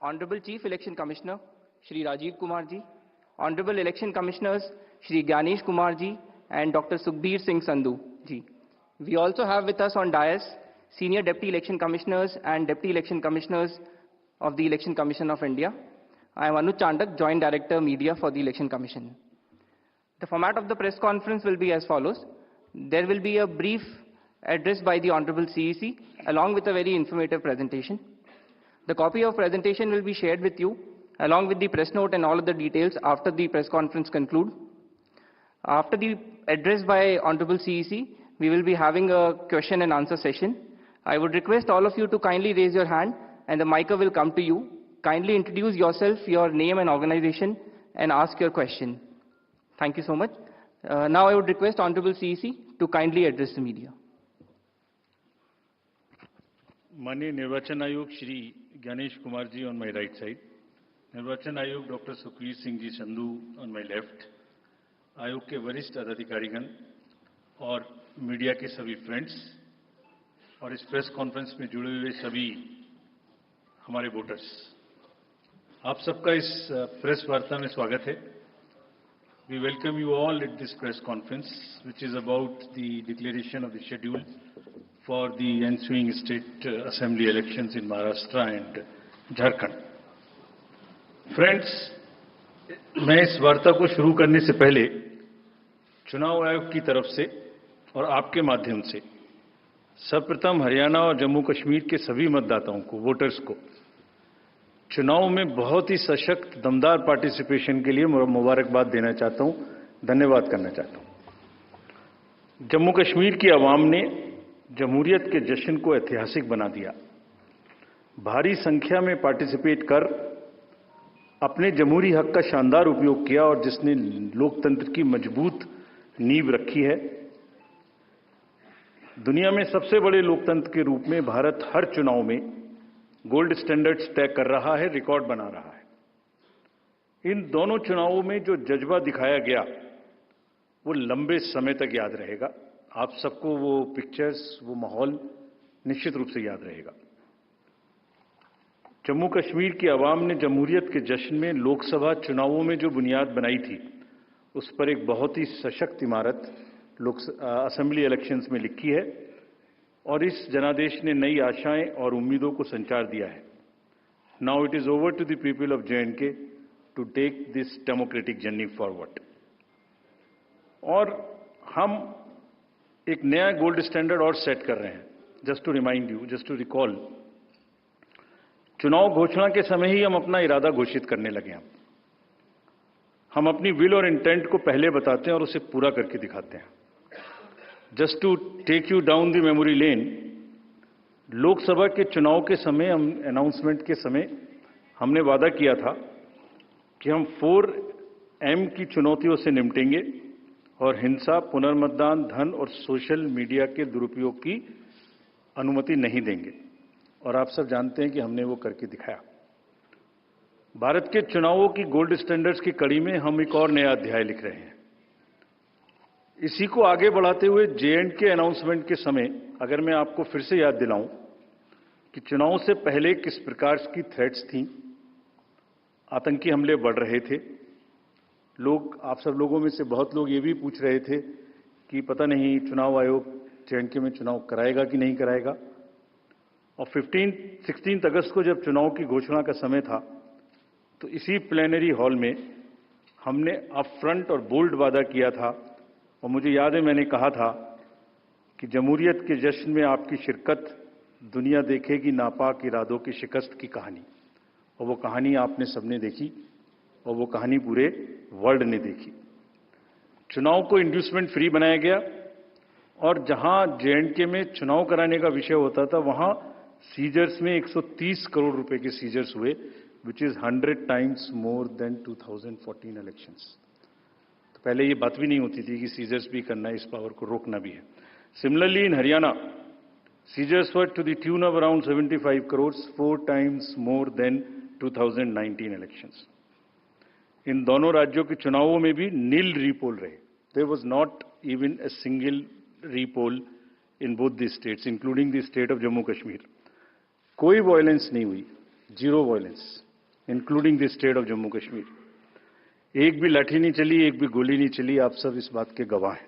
Honorable Chief Election Commissioner, Shri Rajiv Kumar ji, Honorable Election Commissioners, Shri Gyanesh Kumar ji and Dr. Sukhbir Singh Sandhu ji. We also have with us on dais Senior Deputy Election Commissioners and Deputy Election Commissioners of the Election Commission of India. I am Anuj Chandak, Joint Director Media for the Election Commission. The format of the press conference will be as follows. There will be a brief address by the Honorable CEC along with a very informative presentation. The copy of presentation will be shared with you along with the press note and all of the details after the press conference conclude. After the address by Honorable CEC, we will be having a question and answer session. I would request all of you to kindly raise your hand and the mic will come to you. Kindly introduce yourself, your name and organization and ask your question. Thank you so much. Now I would request Honorable CEC to kindly address the media. माननीय निर्वाचन आयोग Shri Ganesh Kumar ji on my right side, निर्वाचन आयोग doctor Sukhbir Singh ji Sandhu on my left, आयोग के वरिष्ठ अधिकारीगण और मीडिया के सभी फ्रेंड्स और इस प्रेस कॉन्फ्रेंस में जुड़े हुए सभी हमारे वोटर्स, आप सबका इस प्रेस वार्ता में स्वागत है. We welcome you all at this press conference, which is about the declaration of the schedule for the ensuing state assembly elections in Maharashtra and Jharkhand. Friends, मैं इस वार्ता को शुरू करने से पहले चुनाव आयोग की तरफ से और आपके माध्यम से सर्वप्रथम हरियाणा और जम्मू कश्मीर के सभी मतदाताओं को, वोटर्स को चुनाव में बहुत ही सशक्त, दमदार पार्टिसिपेशन के लिए मुबारकबाद देना चाहता हूं, धन्यवाद करना चाहता हूं. जम्मू कश्मीर की आवाम ने जमहूरियत के जश्न को ऐतिहासिक बना दिया. भारी संख्या में पार्टिसिपेट कर अपने जमहूरी हक का शानदार उपयोग किया और जिसने लोकतंत्र की मजबूत नींव रखी है. दुनिया में सबसे बड़े लोकतंत्र के रूप में भारत हर चुनाव में गोल्ड स्टैंडर्ड्स तय कर रहा है, रिकॉर्ड बना रहा है. इन दोनों चुनावों में जो जज्बा दिखाया गया वो लंबे समय तक याद रहेगा. आप सबको वो पिक्चर्स, वो माहौल निश्चित रूप से याद रहेगा. जम्मू कश्मीर की आवाम ने जमहूरियत के जश्न में लोकसभा चुनावों में जो बुनियाद बनाई थी, उस पर एक बहुत ही सशक्त इमारत असेंबली इलेक्शंस में लिखी है और इस जनादेश ने नई आशाएं और उम्मीदों को संचार दिया है. Now it is over to the people of J&K to take this democratic journey forward. और हम एक नया गोल्ड स्टैंडर्ड और सेट कर रहे हैं. Just to remind you, just to recall, चुनाव घोषणा के समय ही हम अपना इरादा घोषित करने लगे हैं. हम अपनी विल और इंटेंट को पहले बताते हैं और उसे पूरा करके दिखाते हैं. Just to take you down the memory lane, Lok Sabha के चुनाव के समय, हम अनाउंसमेंट के समय हमने वादा किया था कि हम 4M की चुनौतियों से निपटेंगे और हिंसा, पुनर्मतदान, धन और सोशल मीडिया के दुरुपयोग की अनुमति नहीं देंगे. और आप सब जानते हैं कि हमने वो करके दिखाया. भारत के चुनावों की गोल्ड स्टैंडर्ड्स की कड़ी में हम एक और नया अध्याय लिख रहे हैं. इसी को आगे बढ़ाते हुए J&K अनाउंसमेंट के समय अगर मैं आपको फिर से याद दिलाऊं कि चुनाव से पहले किस प्रकार की थ्रेट्स थी, आतंकी हमले बढ़ रहे थे. लोग, आप सब लोगों में से बहुत लोग ये भी पूछ रहे थे कि पता नहीं चुनाव आयोग J&K में चुनाव कराएगा कि नहीं कराएगा. और 16 अगस्त को जब चुनाव की घोषणा का समय था तो इसी प्लेनरी हॉल में हमने अपफ्रंट और बोल्ड वादा किया था. और मुझे याद है मैंने कहा था कि जमहूरियत के जश्न में आपकी शिरकत दुनिया देखेगी नापाक इरादों की शिकस्त की कहानी. और वो कहानी आपने सबने देखी और वो कहानी पूरे वर्ल्ड ने देखी. चुनाव को इंड्यूसमेंट फ्री बनाया गया और जहां J&K में चुनाव कराने का विषय होता था वहां सीजर्स में 130 करोड़ रुपए के सीजर्स हुए, which is 100 times more then 2014 elections. तो पहले ये बात भी नहीं होती थी कि सीजर्स भी करना है, इस पावर को रोकना भी है. Similarly in Haryana, seizures were to the tune of around 75 crore, 4 times more than 2019 elections. इन दोनों राज्यों के चुनावों में भी नील रीपोल रहे. There was not even a single repoll in both the states, including the state of Jammu Kashmir. कोई वायलेंस नहीं हुई, zero violence. Including the state of Jammu Kashmir. एक भी लाठी नहीं चली, एक भी गोली नहीं चली, आप सब इस बात के गवाह हैं।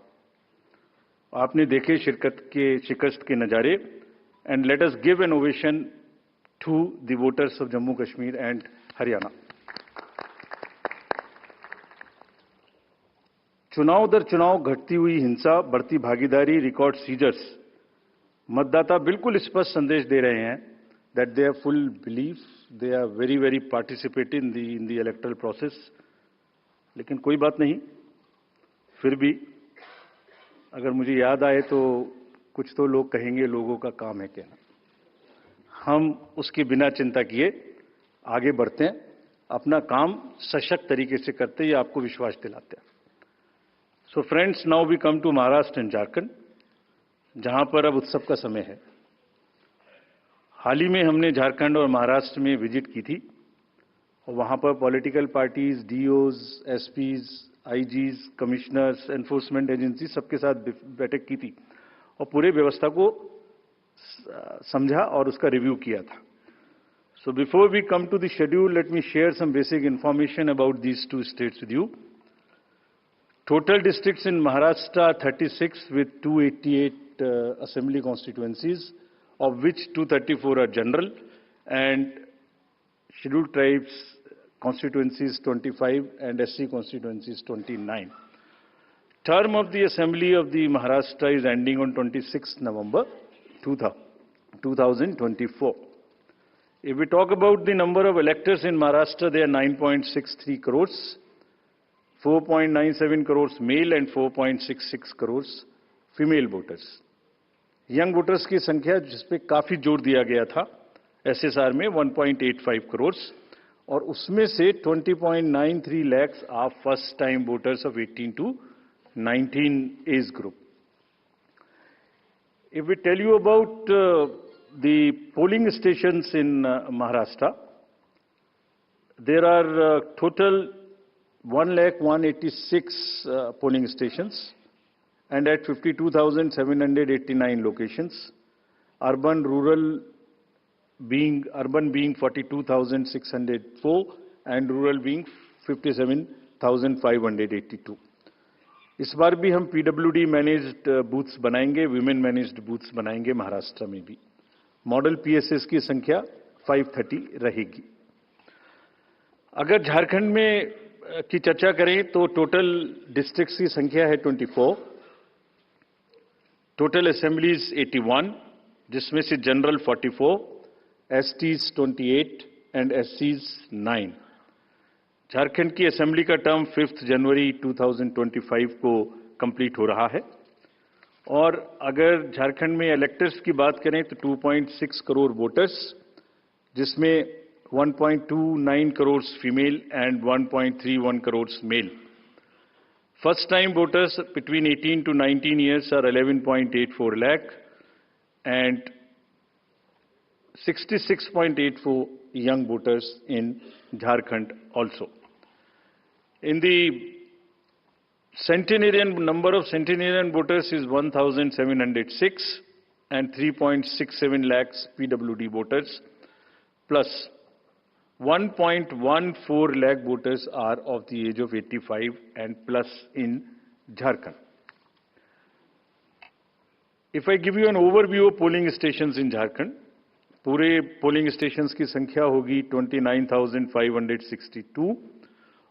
आपने देखे शिकस्त के नजारे। And let us give an ovation to the voters of Jammu Kashmir and Haryana. चुनाव दर चुनाव घटती हुई हिंसा, बढ़ती भागीदारी, रिकॉर्ड सीजर्स, मतदाता बिल्कुल स्पष्ट संदेश दे रहे हैं that they have full belief, they are very very participate in the electoral process. लेकिन कोई बात नहीं, फिर भी अगर मुझे याद आए तो कुछ तो लोग कहेंगे लोगों का काम है कहना। हम उसके बिना चिंता किए आगे बढ़ते हैं, अपना काम सशक्त तरीके से करते हैं, ये आपको विश्वास दिलाते हैं। So friends, now we come to Maharashtra and Jharkhand, जहां पर अब उत्सव का समय है। हाल ही में हमने झारखंड और महाराष्ट्र में विजिट की थी और वहां पर political parties, DOs, SPs, IGs, commissioners, enforcement agency सबके साथ बैठक की थी और पूरे व्यवस्था को समझा और उसका रिव्यू किया था। So before we come to the schedule, let me share some basic information about these two states with you. Total districts in Maharashtra are 36 with 288 assembly constituencies, of which 234 are general and scheduled tribes constituencies 25 and SC constituencies 29. Term of the Assembly of the Maharashtra is ending on 26th November 2024. If we talk about the number of electors in Maharashtra, they are 9.63 crores. 4.97 crores male and 4.66 crores female voters. Young voters की संख्या जिस पे काफी जोर दिया गया था SSR में 1.85 करोड़ और उसमें से 20.93 lakhs are first time voters of 18 to 19 age group. If we tell you about the polling stations in Maharashtra, there are total 1,186 polling stations and at 52,789 locations. Urban being 42,604 and rural being 57,582. इस बार भी हम PWD managed booths बनाएंगे, women managed booths बनाएंगे महाराष्ट्र में भी। Model PSS की संख्या 530 रहेगी। अगर झारखंड में की चर्चा करें तो टोटल डिस्ट्रिक्ट्स की संख्या है 24, टोटल असेंबलीज 81, जिसमें से जनरल 44, एसटीज 28 एंड एससीज 9। झारखंड की असेंबली का टर्म 5 जनवरी 2025 को कंप्लीट हो रहा है और अगर झारखंड में इलेक्टर्स की बात करें तो 2.6 करोड़ वोटर्स, जिसमें 1.29 crores female and 1.31 crores male. First time voters between 18 to 19 years are 11.84 lakh and 66.84 young voters in Jharkhand also. In the centenarian, number of centenarian voters is 1,706 and 3.67 lakhs PWD voters plus 1.14 lakh voters are of the age of 85 and plus in Jharkhand. If I give you an overview of polling stations in Jharkhand, पूरे polling stations की संख्या होगी 29,562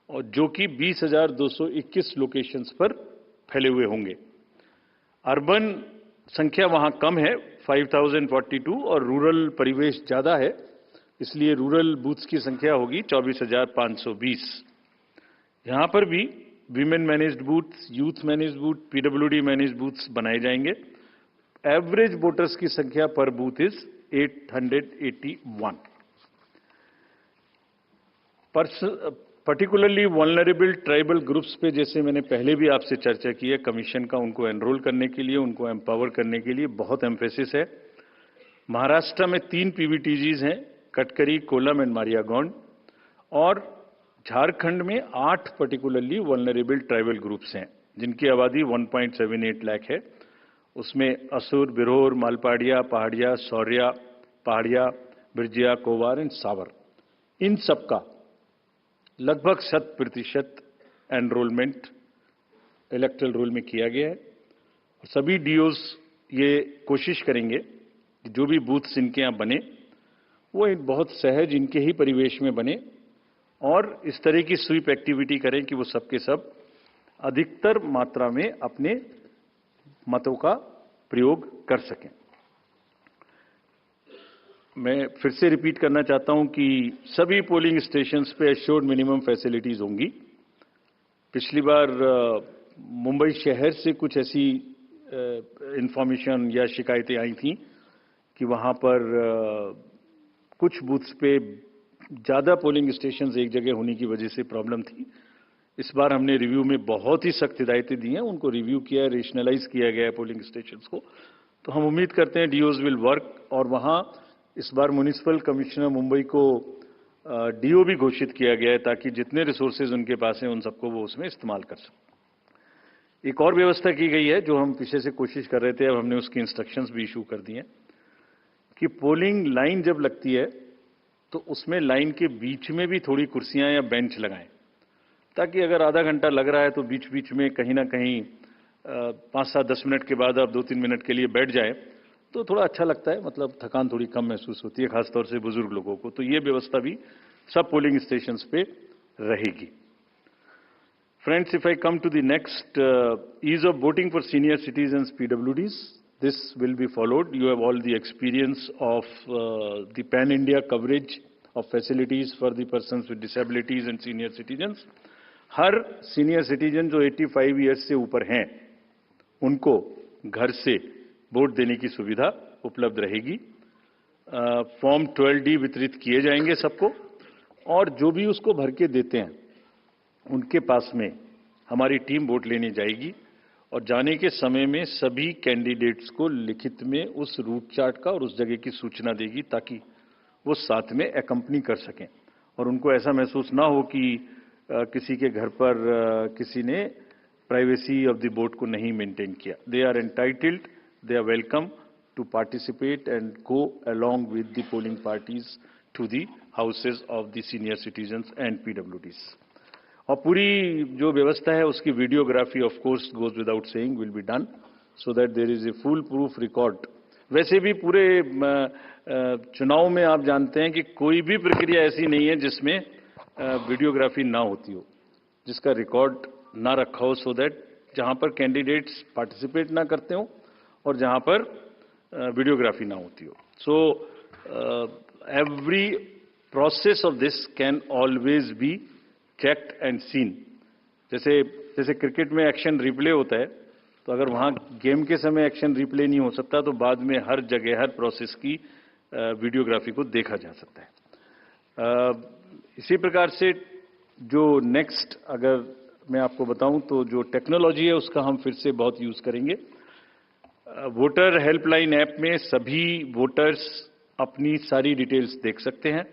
और जो कि 20,221 locations पर फैले हुए होंगे। अर्बन संख्या वहां कम है 5,042 और रूरल परिवेश ज्यादा है, इसलिए रूरल बूथ्स की संख्या होगी 24,520। यहां पर भी women managed booths, youth managed booth, PWD managed booths बनाए जाएंगे। एवरेज वोटर्स की संख्या पर booth is 881। Particularly vulnerable tribal groups पे जैसे मैंने पहले भी आपसे चर्चा की है, कमीशन का उनको एनरोल करने के लिए, उनको एम्पावर करने के लिए बहुत एम्फेसिस है। महाराष्ट्र में 3 पीवीटीजीज हैं, कटकरी, कोलम एंड मारियागौंड, और झारखंड में 8 पर्टिकुलरली वल्नरेबल ट्राइबल ग्रुप्स हैं जिनकी आबादी 1.78 लाख है। उसमें असुर, बिरोर, मालपाड़िया, पहाड़िया, सौर्या, पहाड़िया, बिरजिया, कोवार एंड सावर, इन सबका लगभग 100% एनरोलमेंट इलेक्टोरल रोल में किया गया है। और सभी डीओज ये कोशिश करेंगे कि जो भी बूथ्स इनके यहाँ बने वो बहुत सहज इनके ही परिवेश में बने और इस तरह की स्वीप एक्टिविटी करें कि वो सबके सब अधिकतर मात्रा में अपने मतों का प्रयोग कर सकें। मैं फिर से रिपीट करना चाहता हूं कि सभी पोलिंग स्टेशंस पे एश्योर्ड मिनिमम फैसिलिटीज होंगी। पिछली बार मुंबई शहर से कुछ ऐसी इंफॉर्मेशन या शिकायतें आई थी कि वहां पर कुछ बूथ्स पे ज्यादा पोलिंग स्टेशंस एक जगह होने की वजह से प्रॉब्लम थी। इस बार हमने रिव्यू में बहुत ही सख्त हिदायतें दी हैं, उनको रिव्यू किया है, रेशनलाइज किया गया है पोलिंग स्टेशंस को। तो हम उम्मीद करते हैं डीओज विल वर्क और वहां इस बार म्युनिसिपल कमिश्नर मुंबई को डीओ भी घोषित किया गया है ताकि जितने रिसोर्सेज उनके पास हैं उन सबको वो उसमें इस्तेमाल कर सकें। एक और व्यवस्था की गई है जो हम पीछे से कोशिश कर रहे थे, अब हमने उसकी इंस्ट्रक्शंस भी इशू कर दिए हैं कि पोलिंग लाइन जब लगती है तो उसमें लाइन के बीच में भी थोड़ी कुर्सियां या बेंच लगाएं ताकि अगर आधा घंटा लग रहा है तो बीच बीच में कहीं ना कहीं 5-7-10 मिनट के बाद आप 2-3 मिनट के लिए बैठ जाएं तो थोड़ा अच्छा लगता है, मतलब थकान थोड़ी कम महसूस होती है, खासतौर से बुजुर्ग लोगों को। तो ये व्यवस्था भी सब पोलिंग स्टेशंस पे रहेगी। Friends, if I come to the next, ease of voting for senior citizens PwDs, this will be followed. You have all the experience of the pan-India coverage of facilities for the persons with disabilities and senior citizens. Her senior citizen जो 85 years से ऊपर हैं, उनको घर से vote देने की सुविधा उपलब्ध रहेगी। फॉर्म 12D वितरित किए जाएंगे सबको और जो भी उसको भर के देते हैं, उनके पास में हमारी टीम वोट लेने जाएगी और जाने के समय में सभी कैंडिडेट्स को लिखित में उस रूट चार्ट का और उस जगह की सूचना देगी ताकि वो साथ में एकम्पनी कर सकें और उनको ऐसा महसूस ना हो कि किसी के घर पर किसी ने प्राइवेसी ऑफ द वोट को नहीं मेंटेन किया। They are entitled, they are welcome to participate and go along with the polling parties to the houses of the senior citizens and PwDs. और पूरी जो व्यवस्था है उसकी videography of course goes without saying will be done so that there is a full proof record. वैसे भी पूरे चुनाव में आप जानते हैं कि कोई भी प्रक्रिया ऐसी नहीं है जिसमें वीडियोग्राफी ना होती हो, जिसका रिकॉर्ड ना रखा हो, सो दैट जहां पर कैंडिडेट्स पार्टिसिपेट ना करते हो और जहां पर वीडियोग्राफी ना होती हो। So every process of this can always be checked and seen. जैसे क्रिकेट में एक्शन रिप्ले होता है, तो अगर वहां गेम के समय एक्शन रिप्ले नहीं हो सकता तो बाद में हर जगह हर प्रोसेस की वीडियोग्राफी को देखा जा सकता है। इसी प्रकार से जो नेक्स्ट अगर मैं आपको बताऊं तो जो टेक्नोलॉजी है उसका हम फिर से बहुत यूज करेंगे। वोटर हेल्पलाइन ऐप में सभी वोटर्स अपनी सारी डिटेल्स देख सकते हैं,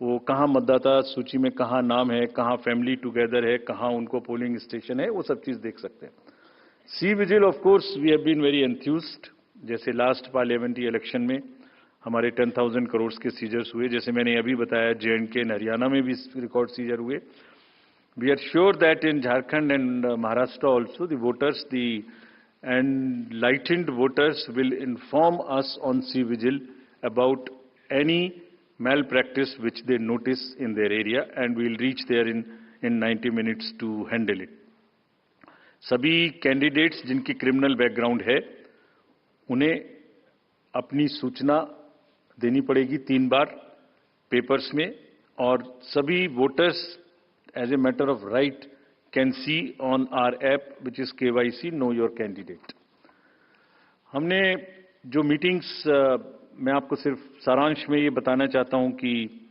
वो कहाँ मतदाता सूची में कहाँ नाम है, कहाँ फैमिली टुगेदर है, कहाँ उनको पोलिंग स्टेशन है, वो सब चीज देख सकते हैं। C vigil of course we have been very enthused. जैसे लास्ट पार्लियामेंट्री इलेक्शन में हमारे 10,000 करोड़ के सीजर्स हुए, जैसे मैंने अभी बताया J&K एंड हरियाणा में भी रिकॉर्ड सीजर हुए। We are sure that in Jharkhand and Maharashtra also the voters the enlightened voters will inform us on cVIGIL about any malpractice which they notice in their area and we will reach there in 90 minutes to handle it. सभी candidates जिनकी criminal background है उन्हें अपनी सूचना देनी पड़ेगी 3 बार papers में और सभी voters as a matter of right can see on our app which is KYC know your candidate. हमने जो मीटिंग्स मैं आपको सिर्फ सारांश में ये बताना चाहता हूं कि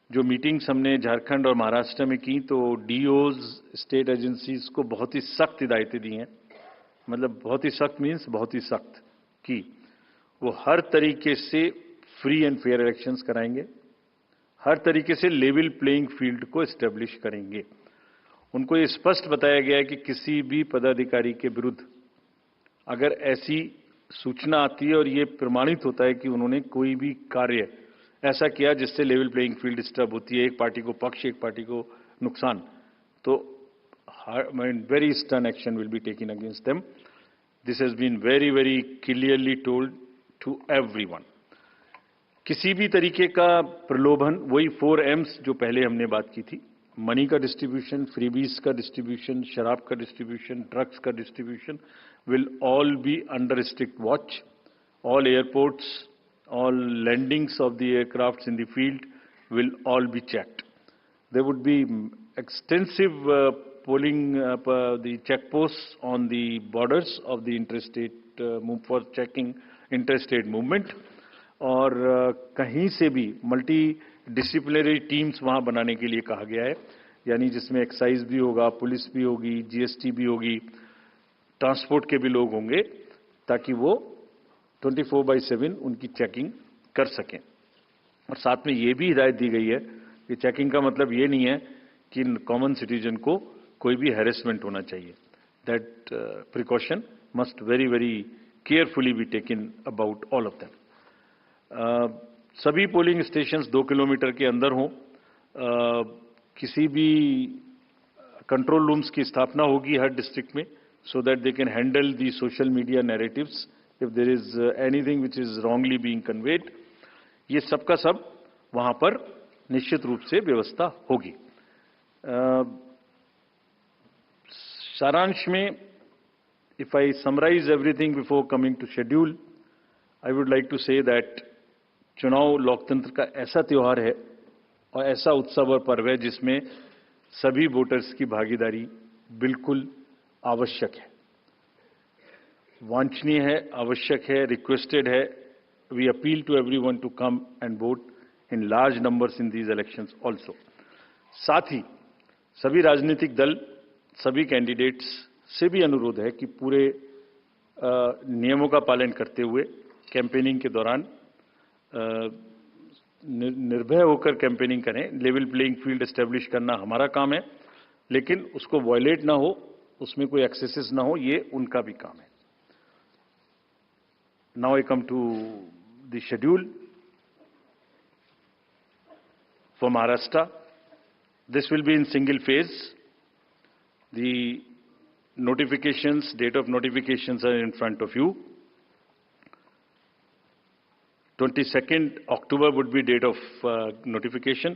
जो मीटिंग्स हमने झारखंड और महाराष्ट्र में की तो डीओज स्टेट एजेंसीज को बहुत ही सख्त हिदायतें दी हैं। मतलब बहुत ही सख्त मीन्स बहुत ही सख्त कि वो हर तरीके से फ्री एंड फेयर इलेक्शंस कराएंगे, हर तरीके से लेवल प्लेइंग फील्ड को एस्टेब्लिश करेंगे। उनको ये स्पष्ट बताया गया है कि किसी भी पदाधिकारी के विरुद्ध अगर ऐसी सूचना आती है और ये प्रमाणित होता है कि उन्होंने कोई भी कार्य ऐसा किया जिससे लेवल प्लेइंग फील्ड डिस्टर्ब होती है, एक पार्टी को पक्ष, एक पार्टी को नुकसान, तो very stern action will be taken against them. This has been very, very clearly told to everyone. किसी भी तरीके का प्रलोभन, वही 4 M's जो पहले हमने बात की थी, मनी का डिस्ट्रीब्यूशन, फ्रीबीज का डिस्ट्रीब्यूशन, शराब का डिस्ट्रीब्यूशन, ड्रग्स का distribution will all be under strict watch. All airports, all landings of the aircrafts in the field will all be checked. There would be extensive polling, the checkposts on the borders of the interstate for checking interstate movement. और कहीं से भी multi disciplinary teams वहां बनाने के लिए कहा गया है, यानी जिसमें एक्साइज भी होगा, पुलिस भी होगी, जीएसटी भी होगी, ट्रांसपोर्ट के भी लोग होंगे, ताकि वो 24/7 उनकी चेकिंग कर सकें। और साथ में ये भी हिदायत दी गई है कि चेकिंग का मतलब ये नहीं है कि कॉमन सिटीजन को कोई भी हैरेसमेंट होना चाहिए। That precaution must very very carefully be taken about all of them. सभी पोलिंग स्टेशंस 2 किलोमीटर के अंदर हों। किसी भी कंट्रोल रूम्स की स्थापना होगी हर डिस्ट्रिक्ट में, so that they can handle the social media narratives if there is anything which is wrongly being conveyed. ये सब का सब वहां पर निश्चित रूप से व्यवस्था होगी। सारांश में, if I summarize everything before coming to schedule, I would like to say that चुनाव लोकतंत्र का ऐसा त्योहार है और ऐसा उत्सव और पर्व है जिसमें सभी वोटर्स की भागीदारी बिल्कुल आवश्यक है, वांछनीय है, आवश्यक है, रिक्वेस्टेड है। We appeal to everyone to come and vote in large numbers in these elections also. साथ ही सभी राजनीतिक दल, सभी कैंडिडेट्स से भी अनुरोध है कि पूरे नियमों का पालन करते हुए कैंपेनिंग के दौरान निर्भय होकर कैंपेनिंग करें। लेवल प्लेइंग फील्ड एस्टेब्लिश करना हमारा काम है, लेकिन उसको वायलेट ना हो, उसमें कोई एक्सेसेस ना हो, ये उनका भी काम है। Now I come to the schedule for Maharashtra. This will be in single phase. The notifications, date of notifications are in front of you. 22nd October would be date of notification.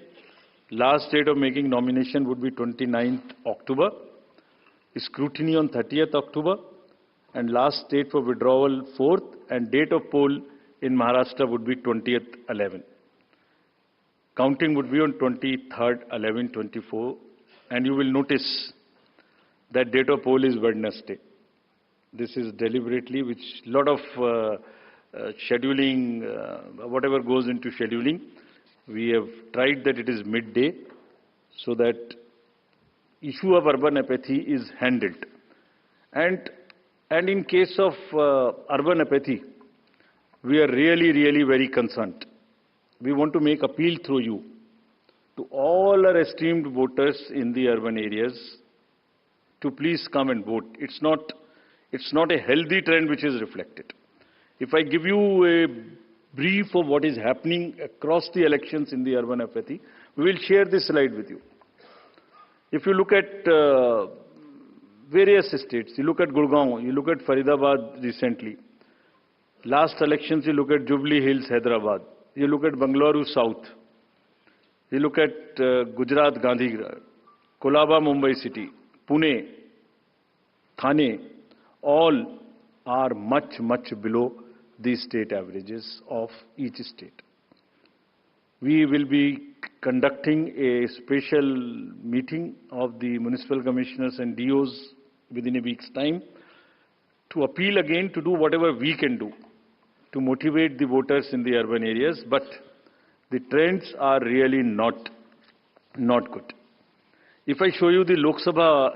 Last date of making nomination would be 29th October. Scrutiny on 30th October. And last date for withdrawal 4th, and date of poll in Maharashtra would be 20th 11. Counting would be on 23rd 11/24, and you will notice that date of poll is Wednesday. This is deliberately, which lot of scheduling, whatever goes into scheduling, we have tried that it is midday, so that issue of urban apathy is handled. And in case of urban apathy, we are really very concerned. We want to make appeal through you to all our esteemed voters in the urban areas to please come and vote. It's not a healthy trend which is reflected. If I give you a brief of what is happening across the elections in the urban apathy, we will share this slide with you. If you look at various states, you look at Gurgaon, you look at Faridabad recently. Last elections, you look at Jubilee Hills, Hyderabad. You look at Bangalore South. You look at Gujarat, Gandhigram, Kolaba, Mumbai City, Pune, Thane, all are much below the state averages of each state. We will be conducting a special meeting of the municipal commissioners and DOs within a week's time to appeal again to do whatever we can do to motivate the voters in the urban areas, but the trends are really not good. If I show you the Lok Sabha,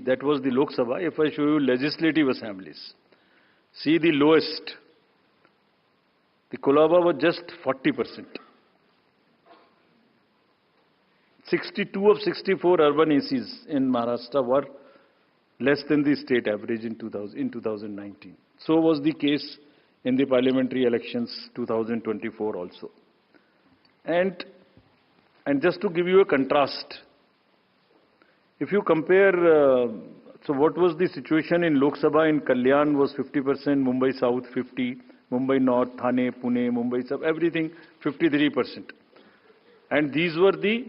that was the Lok Sabha. If I show you legislative assemblies, see the lowest. The Kolaba was just 40%. 62 of 64 urban ACs in Maharashtra were less than the state average in 2019. So was the case in the parliamentary elections 2024 also. And just to give you a contrast, if you compare, so what was the situation in Lok Sabha in Kalyan was 50%, Mumbai South 50%, Mumbai North, Thane, Pune, Mumbai South, everything 53%. And these were the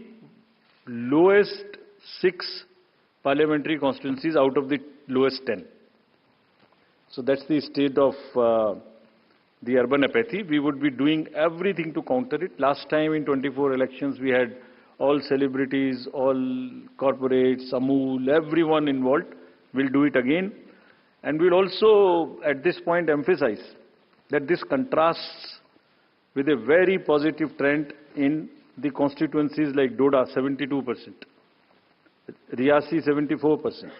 lowest 6 parliamentary constituencies out of the lowest 10. So that's the state of the urban apathy. We would be doing everything to counter it. Last time in 24 elections, we had all celebrities, all corporates, Amul, everyone involved. We'll do it again. And we'll also, at this point, emphasize that this contrasts with a very positive trend in the constituencies like Doda, 72%, Riyasi, 74%,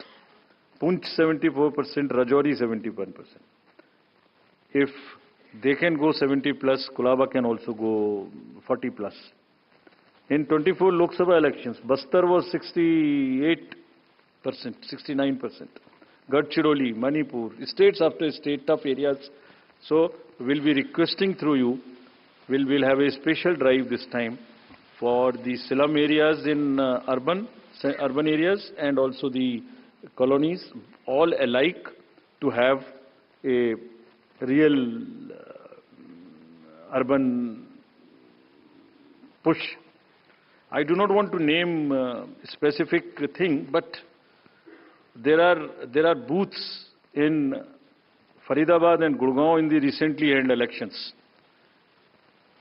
Punch, 74%, Rajouri, 71%. If they can go 70 plus, Kulaba can also go 40 plus. In 24 Lok Sabha elections, Bastar was 68%, 69%. Gadchiroli, Manipur, states after state, tough areas. So we'll be requesting through you, we'll have a special drive this time for the slum areas in urban areas and also the colonies, all alike, to have a real urban push. I do not want to name a specific thing, but there are booths in Faridabad and Gurgaon in the recently held elections,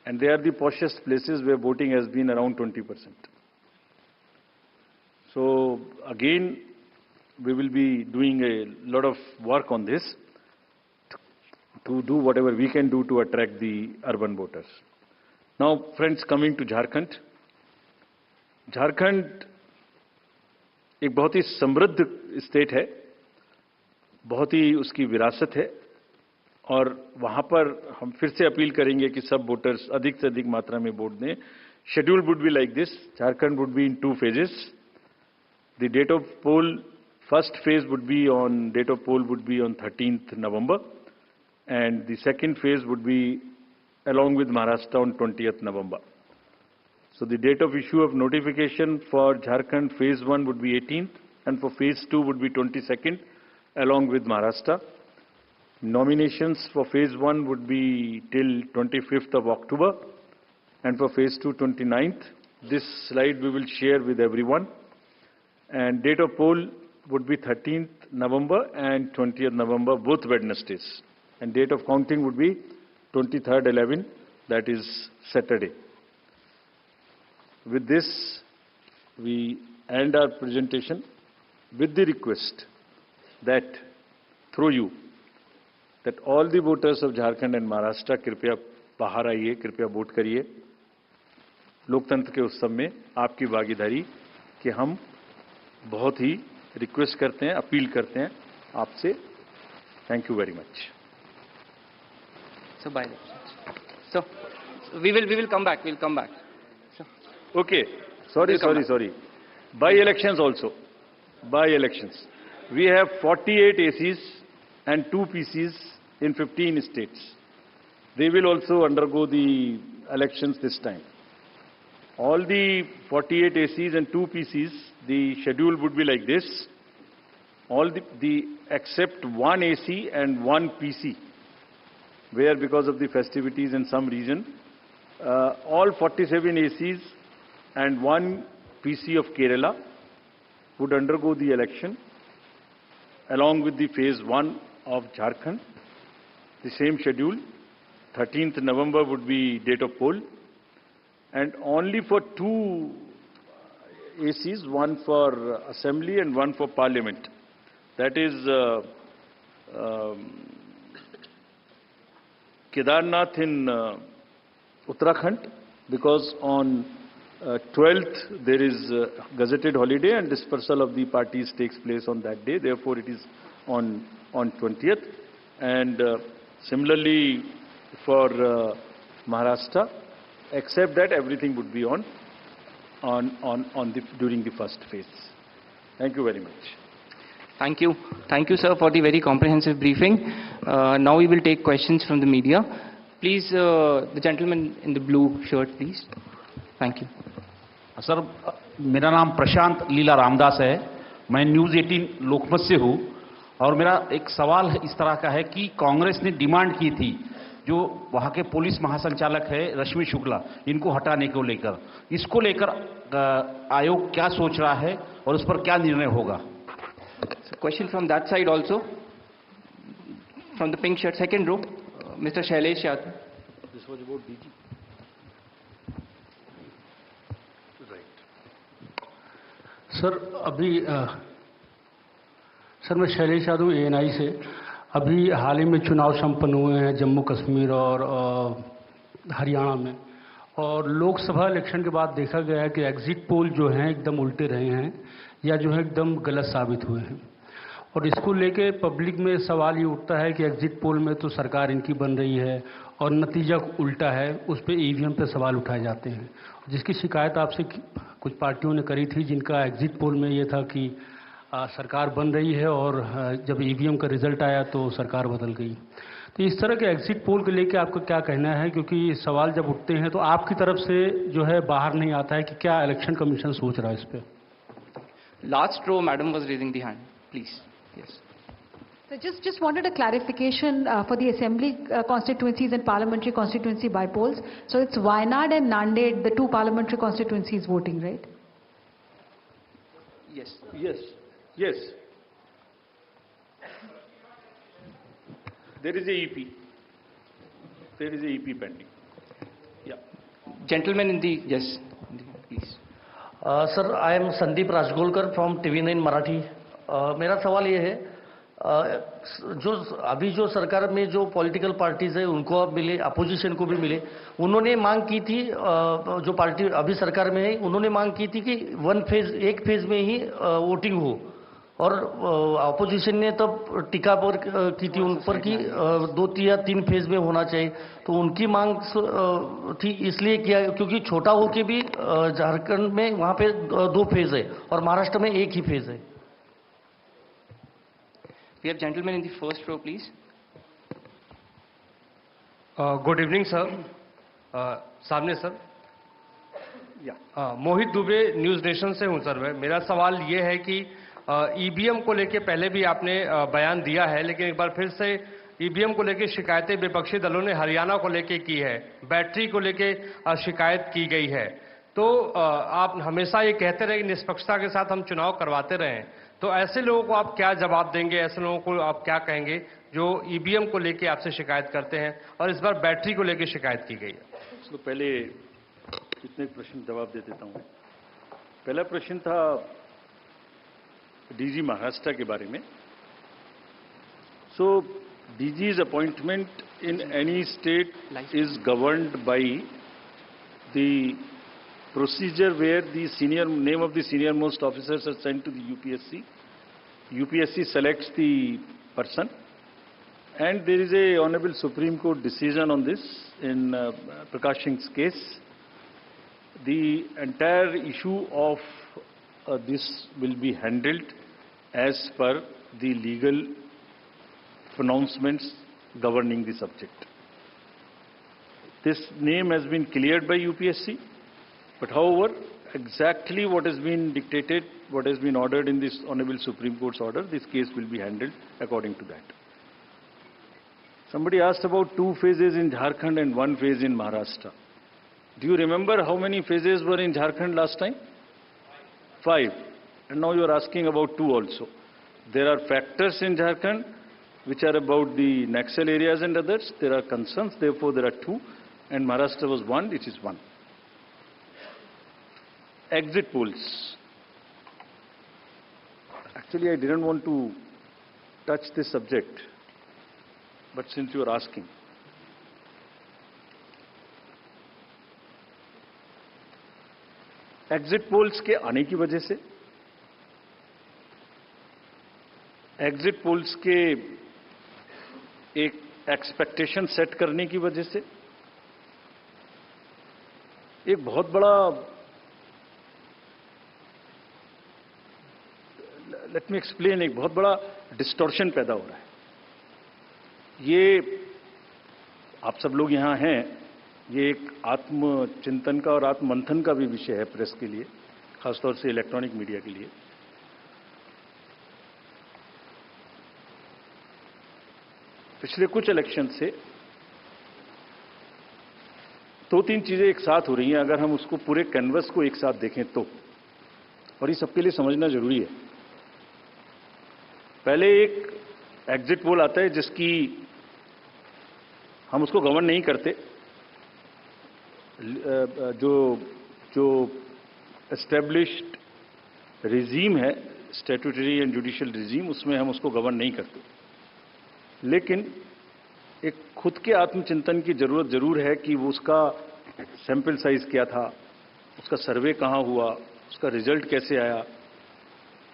and they are the poshest places where voting has been around 20%. So again, we will be doing a lot of work on this to do whatever we can do to attract the urban voters. Now, friends, coming to Jharkhand. Jharkhand एक बहुत ही समृद्ध state है, बहुत ही उसकी विरासत है, और वहां पर हम फिर से अपील करेंगे कि सब वोटर्स अधिक से अधिक मात्रा में वोट दें. Schedule would be like this. Jharkhand would be in 2 phases. The date of poll, first phase would be on, date of poll would be on 13th November, and the second phase would be along with Maharashtra on 20th November. So the date of issue of notification for Jharkhand phase 1 would be 18th, and for phase 2 would be 22nd, along with Maharashtra. Nominations for phase 1 would be till 25th of October, and for phase 2, 29th. This slide we will share with everyone. And date of poll would be 13th November and 20th November, both Wednesdays. And date of counting would be 23rd 11, that is Saturday. With this, we end our presentation with the request that through you, that all the voters of Jharkhand and Maharashtra कृपया बाहर आइए, कृपया vote करिए. लोकतंत्र के उत्सव में आपकी भागीदारी कि हम बहुत ही रिक्वेस्ट करते हैं, अपील करते हैं आपसे. Thank you very much. So by so we will come back. We'll come back. Okay. Sorry. By-elections also. By-elections. We have 48 ACs and 2 PCs in 15 states. They will also undergo the elections this time. All the 48 ACs and 2 PCs, the schedule would be like this. All the except 1 AC and 1 PC, where because of the festivities in some region, all 47 ACs and 1 PC of Kerala would undergo the election along with the phase 1 of Jharkhand. The same schedule. 13th November would be date of poll, and only for 2 ACs, one for assembly and one for parliament. That is Kedarnath in Uttarakhand, because on 12th there is gazetted holiday and dispersal of the parties takes place on that day. Therefore, it is on 20th. And similarly for Maharashtra, except that everything would be during the first phase. Thank you very much. Thank you, sir, for the very comprehensive briefing. Now we will take questions from the media. Please, the gentleman in the blue shirt, please. Thank you. Sir, मेरा नाम प्रशांत लीला रामदास है। मैं news 18 लोकमत से हूँ और मेरा एक सवाल इस तरह का है कि कांग्रेस ने डिमांड की थी जो वहाँ के पुलिस महासंचालक है रश्मि शुक्ला, इनको हटाने को लेकर, इसको लेकर आयोग क्या सोच रहा है और उस पर क्या निर्णय होगा? Question from that side also. From the pink shirt, second row, Mr. Shailesh Yadav. This was about DG. Sir मैं शैलेश यादव ANI से। अभी हाल ही में चुनाव संपन्न हुए हैं जम्मू कश्मीर और हरियाणा में, और लोकसभा इलेक्शन के बाद देखा गया है कि एग्जिट पोल जो हैं एकदम उल्टे रहे हैं या जो है एकदम गलत साबित हुए हैं। और इसको लेके पब्लिक में सवाल ये उठता है कि एग्जिट पोल में तो सरकार इनकी बन रही है और नतीजा उल्टा है, उस पर EVM पे सवाल उठाए जाते हैं, जिसकी शिकायत आपसे कुछ पार्टियों ने करी थी, जिनका एग्जिट पोल में ये था कि सरकार बन रही है और जब EVM का रिजल्ट आया तो सरकार बदल गई। तो इस तरह के एग्जिट पोल को लेके आपका क्या कहना है? क्योंकि सवाल जब उठते हैं तो आपकी तरफ से जो है बाहर नहीं आता है कि क्या इलेक्शन कमीशन सोच रहा है इस पर? Last row, madam was raising the hand. Please. Yes. So just wanted a clarification for the assembly constituencies and parliamentary constituency by polls. So it's Wayanad and Nanded, the two parliamentary constituencies voting, right? Yes. Yes. Yes. There is a EP. There is a EP pending. Yeah. Gentleman in the, yes, please. Sir, I am Sandeep Rajgolkar from TV9 Marathi. मेरा सवाल ये है, जो अभी जो सरकार में जो पॉलिटिकल पार्टीज है उनको अब मिले, अपोजिशन को भी मिले, उन्होंने मांग की थी, जो पार्टी अभी सरकार में है उन्होंने मांग की थी कि एक फेज में ही वोटिंग हो, और अपोजिशन ने तब टीका पर की थी उन पर कि 2 या 3 फेज में होना चाहिए। तो उनकी मांग थी इसलिए किया क्योंकि छोटा हो के भी झारखंड में वहाँ पे 2 फेज है और महाराष्ट्र में 1 ही फेज है। We have gentleman in the first row, please. Good evening sir. सामने सर। मोहित दुबे, न्यूज़ नेशन से हूं सर। मेरा सवाल ये है कि EVM को लेके पहले भी आपने बयान दिया है, लेकिन एक बार फिर से EVM को लेके शिकायतें विपक्षी दलों ने हरियाणा को लेके की है, बैटरी को लेके शिकायत की गई है। तो आप हमेशा ये कहते रहे कि निष्पक्षता के साथ हम चुनाव करवाते रहें, तो ऐसे लोगों को आप क्या जवाब देंगे? ऐसे लोगों को आप क्या कहेंगे जो EVM को लेके आपसे शिकायत करते हैं और इस बार बैटरी को लेके शिकायत की गई है? तो पहले कितने प्रश्न जवाब दे देता हूं। पहला प्रश्न था DG महाराष्ट्र के बारे में। सो DG's appointment in any state is governed by the procedure where the name of the senior most officers are sent to the UPSC. UPSC selects the person, and there is a Honorable Supreme Court decision on this in Prakash Singh's case. The entire issue of this will be handled as per the legal pronouncements governing the subject. This name has been cleared by UPSC. But however, exactly what has been dictated, what has been ordered in this Honorable Supreme Court's order, this case will be handled according to that. Somebody asked about 2 phases in Jharkhand and 1 phase in Maharashtra. Do you remember how many phases were in Jharkhand last time? 5. And now you are asking about 2 also. There are factors in Jharkhand which are about the Naxal areas and others. There are concerns, therefore there are 2. And Maharashtra was 1, which is 1. Exit polls. Actually, I didn't want to touch this subject, but since you are asking. Exit polls के आने की वजह से, exit polls के एक expectation set करने की वजह से एक बहुत बड़ा, लेट मी एक्सप्लेन, एक बहुत बड़ा डिस्टॉर्शन पैदा हो रहा है। ये आप सब लोग यहां हैं ये एक आत्मचिंतन का और आत्ममंथन का भी विषय है प्रेस के लिए, खासतौर से इलेक्ट्रॉनिक मीडिया के लिए। पिछले कुछ इलेक्शन से दो तीन चीजें एक साथ हो रही हैं, अगर हम उसको पूरे कैनवस को एक साथ देखें तो, और ये सबके लिए समझना जरूरी है। पहले एक एग्जिट पोल आता है जिसकी हम उसको गवर्न नहीं करते, जो एस्टेब्लिश्ड रिजीम है, स्टैट्यूटरी एंड जुडिशियल रिजीम, उसमें हम उसको गवर्न नहीं करते। लेकिन एक खुद के आत्मचिंतन की जरूरत जरूर है कि वो उसका सैंपल साइज क्या था, उसका सर्वे कहां हुआ, उसका रिजल्ट कैसे आया।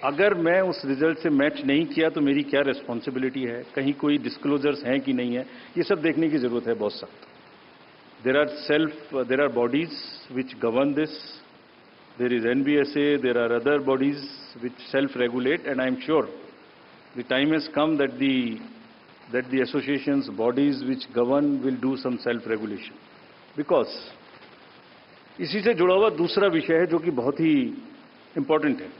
अगर मैं उस रिजल्ट से मैच नहीं किया तो मेरी क्या रिस्पॉन्सिबिलिटी है, कहीं कोई डिस्क्लोजर्स हैं कि नहीं है, ये सब देखने की जरूरत है बहुत सख्त। there are bodies which govern this, there is NBSA, there are other bodies which self-regulate, and I am sure the time has come that the associations, bodies which govern will do some self-regulation. Because इसी से जुड़ा हुआ दूसरा विषय है जो कि बहुत ही इंपॉर्टेंट है।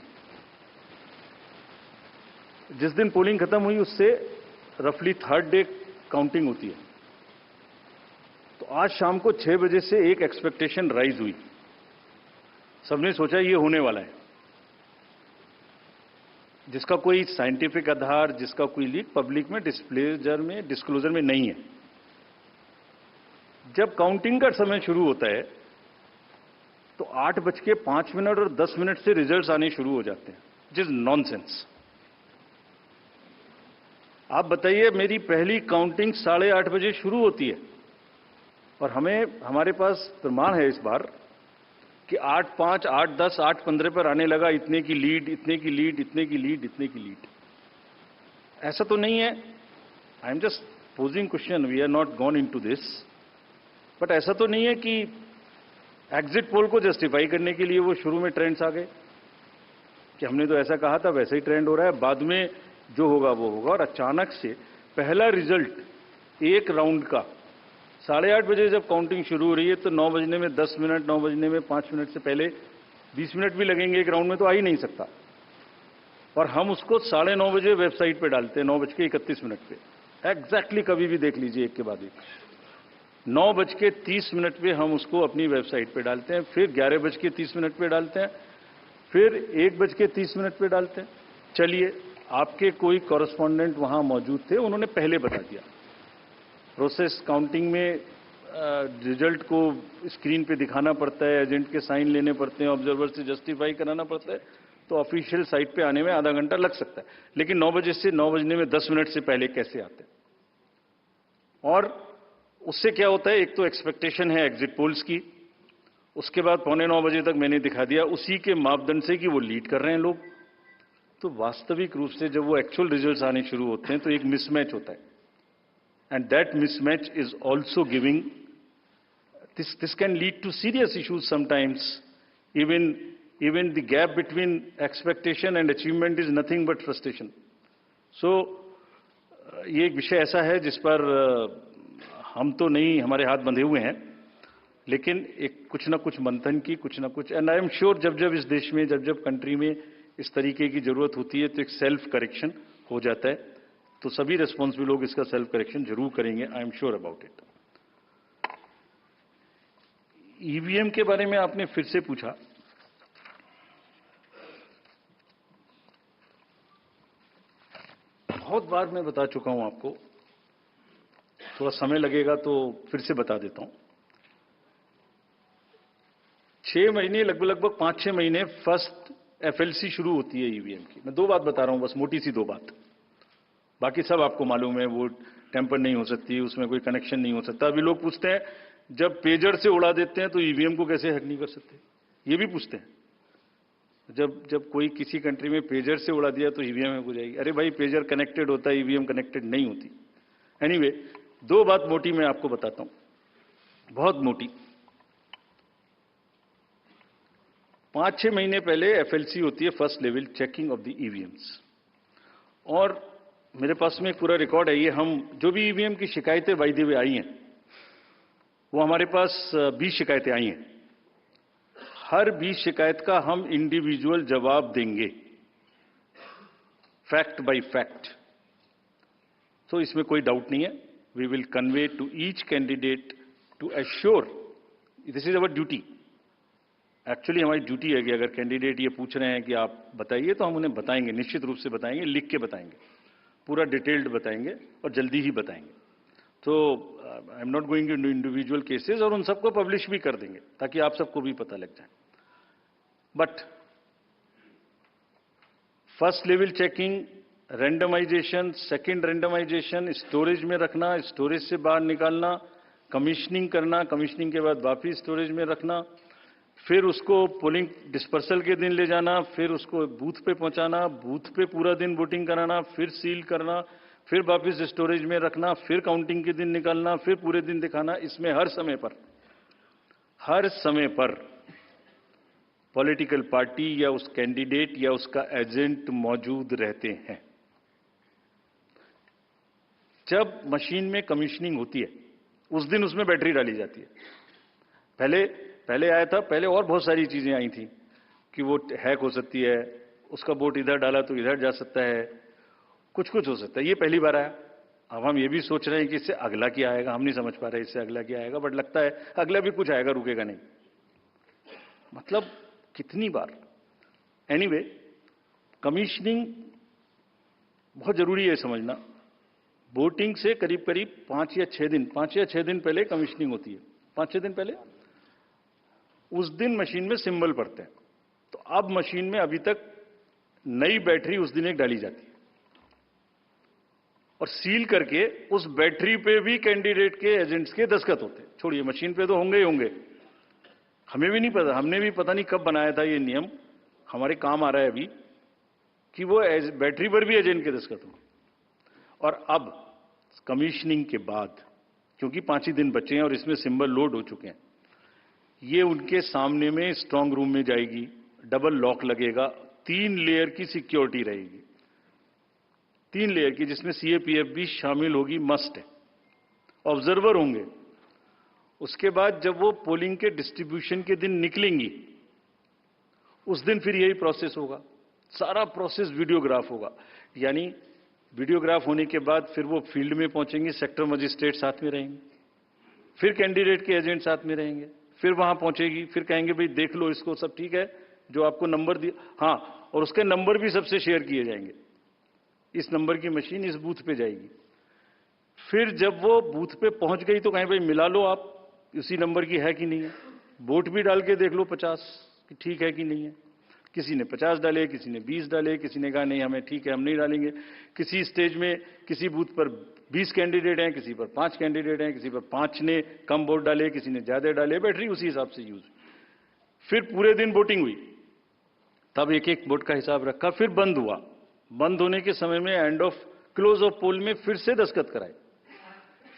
जिस दिन पोलिंग खत्म हुई उससे रफली थर्ड डे काउंटिंग होती है, तो आज शाम को 6 बजे से एक एक्सपेक्टेशन राइज हुई। सबने सोचा ये होने वाला है, जिसका कोई साइंटिफिक आधार, जिसका कोई लीक पब्लिक में डिस्क्लोजर में नहीं है। जब काउंटिंग का समय शुरू होता है तो 8:05 और 10 मिनट से रिजल्ट्स आने शुरू हो जाते हैं, जिस नॉनसेंस। आप बताइए, मेरी पहली काउंटिंग 8:30 बजे शुरू होती है और हमारे पास प्रमाण है इस बार कि 8:05, 8:10, 8:15 पर आने लगा इतने की लीड, इतने की लीड, इतने की लीड, इतने की लीड। ऐसा तो नहीं है, I am just posing question, we are not gone into this, but ऐसा तो नहीं है कि एग्जिट पोल को जस्टिफाई करने के लिए वो शुरू में ट्रेंड्स आ गए कि हमने तो ऐसा कहा था, वैसे ही ट्रेंड हो रहा है, बाद में जो होगा वो होगा। और अचानक से पहला रिजल्ट एक राउंड का 8:30 बजे जब काउंटिंग शुरू हो रही है तो 9 बजने में 10 मिनट, 9 बजने में 5 मिनट से पहले 20 मिनट भी लगेंगे एक राउंड में, तो आ ही नहीं सकता। और हम उसको 9:30 बजे वेबसाइट पे डालते हैं 9:31 पे। एग्जैक्टली कभी भी देख लीजिए एक के बाद एक। 9:30 पे हम उसको अपनी वेबसाइट पे डालते हैं, फिर 11:30 पे डालते हैं, फिर 1:30 पे डालते हैं। चलिए, आपके कोई कॉरेस्पॉन्डेंट वहां मौजूद थे, उन्होंने पहले बता दिया। प्रोसेस काउंटिंग में रिजल्ट को स्क्रीन पे दिखाना पड़ता है, एजेंट के साइन लेने पड़ते हैं, ऑब्जर्वर से जस्टिफाई कराना पड़ता है, तो ऑफिशियल साइट पे आने में आधा घंटा लग सकता है। लेकिन 9 बजे से 9 बजने में 10 मिनट से पहले कैसे आते हैं? और उससे क्या होता है, एक तो एक्सपेक्टेशन है एग्जिट पोल्स की, उसके बाद 8:45 बजे तक मैंने दिखा दिया उसी के मापदंड से कि वो लीड कर रहे हैं लोग। तो वास्तविक रूप से जब वो एक्चुअल रिजल्ट्स आने शुरू होते हैं तो एक मिसमैच होता है, and that mismatch is also giving this can lead to serious issues sometimes. Even the gap between expectation and achievement is nothing but frustration. So ये एक विषय ऐसा है जिस पर हम तो नहीं, हमारे हाथ बंधे हुए हैं, लेकिन एक कुछ ना कुछ मंथन की, कुछ ना कुछ, एंड आई एम श्योर जब इस देश में, जब कंट्री में इस तरीके की जरूरत होती है तो एक सेल्फ करेक्शन हो जाता है। तो सभी रेस्पॉन्सिबल लोग इसका सेल्फ करेक्शन जरूर करेंगे, I am sure about it. EVM के बारे में आपने फिर से पूछा। बहुत बार मैं बता चुका हूं आपको, थोड़ा समय लगेगा तो फिर से बता देता हूं। 6 महीने, लगभग 5-6 महीने फर्स्ट एफएलसी शुरू होती है ईवीएम की। मैं 2 बात बता रहा हूं, बस मोटी सी 2 बात, बाकी सब आपको मालूम है। वो टेम्पर नहीं हो सकती, उसमें कोई कनेक्शन नहीं हो सकता। अभी लोग पूछते हैं जब पेजर से उड़ा देते हैं तो ईवीएम को कैसे हैक नहीं कर सकते, ये भी पूछते हैं। जब कोई किसी कंट्री में पेजर से उड़ा दिया तो ईवीएम हैक हो जाएगी। अरे भाई, पेजर कनेक्टेड होता है, ईवीएम कनेक्टेड नहीं होती। एनीवे, 2 बात मोटी मैं आपको बताता हूं, बहुत मोटी। 5-6 महीने पहले एफएलसी होती है, first level checking of the EVMs, और मेरे पास में एक पूरा रिकॉर्ड है। ये हम जो भी ईवीएम की शिकायतें बाय द वे आई हैं वो हमारे पास 20 शिकायतें आई हैं। हर 20 शिकायत का हम इंडिविजुअल जवाब देंगे, फैक्ट बाय फैक्ट। तो इसमें कोई डाउट नहीं है। We will convey to each candidate to assure, this is our duty. Actually हमारी ड्यूटी है कि अगर कैंडिडेट ये पूछ रहे हैं कि आप बताइए, तो हम उन्हें बताएंगे, निश्चित रूप से बताएंगे, लिख के बताएंगे, पूरा डिटेल्ड बताएंगे और जल्दी ही बताएंगे। तो I am not going to individual cases, और उन सबको पब्लिश भी कर देंगे ताकि आप सबको भी पता लग जाए। But first level checking, randomisation, second randomisation, storage में रखना, स्टोरेज से बाहर निकालना, कमीशनिंग करना, कमीशनिंग के बाद वापिस स्टोरेज में रखना, फिर उसको पोलिंग डिस्पर्सल के दिन ले जाना, फिर उसको बूथ पे पहुंचाना, बूथ पे पूरा दिन वोटिंग कराना, फिर सील करना, फिर वापस स्टोरेज में रखना, फिर काउंटिंग के दिन निकालना, फिर पूरे दिन दिखाना। इसमें हर समय पर पॉलिटिकल पार्टी या उस कैंडिडेट या उसका एजेंट मौजूद रहते हैं। जब मशीन में कमीशनिंग होती है उस दिन उसमें बैटरी डाली जाती है। पहले आया था, पहले और बहुत सारी चीजें आई थी कि वो हैक हो सकती है, उसका वोट इधर डाला तो इधर जा सकता है, कुछ हो सकता है। ये पहली बार आया। अब हम ये भी सोच रहे हैं कि इससे अगला क्या आएगा, हम नहीं समझ पा रहे इससे अगला क्या आएगा, बट लगता है अगला भी कुछ आएगा, रुकेगा नहीं। मतलब कितनी बार। एनीवे, कमीशनिंग बहुत जरूरी है समझना। वोटिंग से करीब 5 या 6 दिन पहले कमीशनिंग होती है। 5-6 दिन पहले उस दिन मशीन में सिंबल पड़ते हैं। तो अब मशीन में अभी तक नई बैटरी उस दिन एक डाली जाती है और सील करके उस बैटरी पे भी कैंडिडेट के एजेंट्स के दस्तखत होते हैं। छोड़िए, मशीन पे तो होंगे ही होंगे, हमें भी नहीं पता, हमने भी पता नहीं कब बनाया था ये नियम, हमारे काम आ रहा है अभी कि वो बैटरी पर भी एजेंट के दस्तखत हों। और अब कमीशनिंग के बाद, क्योंकि 5 ही दिन बचे हैं और इसमें सिंबल लोड हो चुके हैं, ये उनके सामने में स्ट्रांग रूम में जाएगी, डबल लॉक लगेगा, 3 लेयर की सिक्योरिटी रहेगी, 3 लेयर की, जिसमें सीएपीएफ भी शामिल होगी, मस्ट है। ऑब्जर्वर होंगे। उसके बाद जब वो पोलिंग के डिस्ट्रीब्यूशन के दिन निकलेंगी, उस दिन फिर यही प्रोसेस होगा। सारा प्रोसेस वीडियोग्राफ होगा। यानी वीडियोग्राफ होने के बाद फिर वो फील्ड में पहुंचेंगे, सेक्टर मजिस्ट्रेट साथ में रहेंगे, फिर कैंडिडेट के एजेंट साथ में रहेंगे, फिर वहां पहुंचेगी, फिर कहेंगे भाई देख लो इसको, सब ठीक है, जो आपको नंबर दिया, हाँ, और उसके नंबर भी सबसे शेयर किए जाएंगे। इस नंबर की मशीन इस बूथ पे जाएगी। फिर जब वो बूथ पे पहुंच गई तो कहें भाई मिला लो आप, इसी नंबर की है कि नहीं है, वोट भी डाल के देख लो 50 कि ठीक है कि नहीं है। किसी ने 50 डाले, किसी ने 20 डाले, किसी ने कहा नहीं हमें ठीक है, हम नहीं डालेंगे। किसी स्टेज में किसी बूथ पर 20 कैंडिडेट हैं, किसी पर 5 कैंडिडेट हैं, किसी पर 5 ने कम वोट डाले, किसी ने ज्यादा डाले, बैटरी उसी हिसाब से यूज। फिर पूरे दिन वोटिंग हुई, तब एक वोट का हिसाब रखा, फिर बंद हुआ। बंद होने के समय में एंड ऑफ क्लोज ऑफ पोल में फिर से दस्तखत कराए,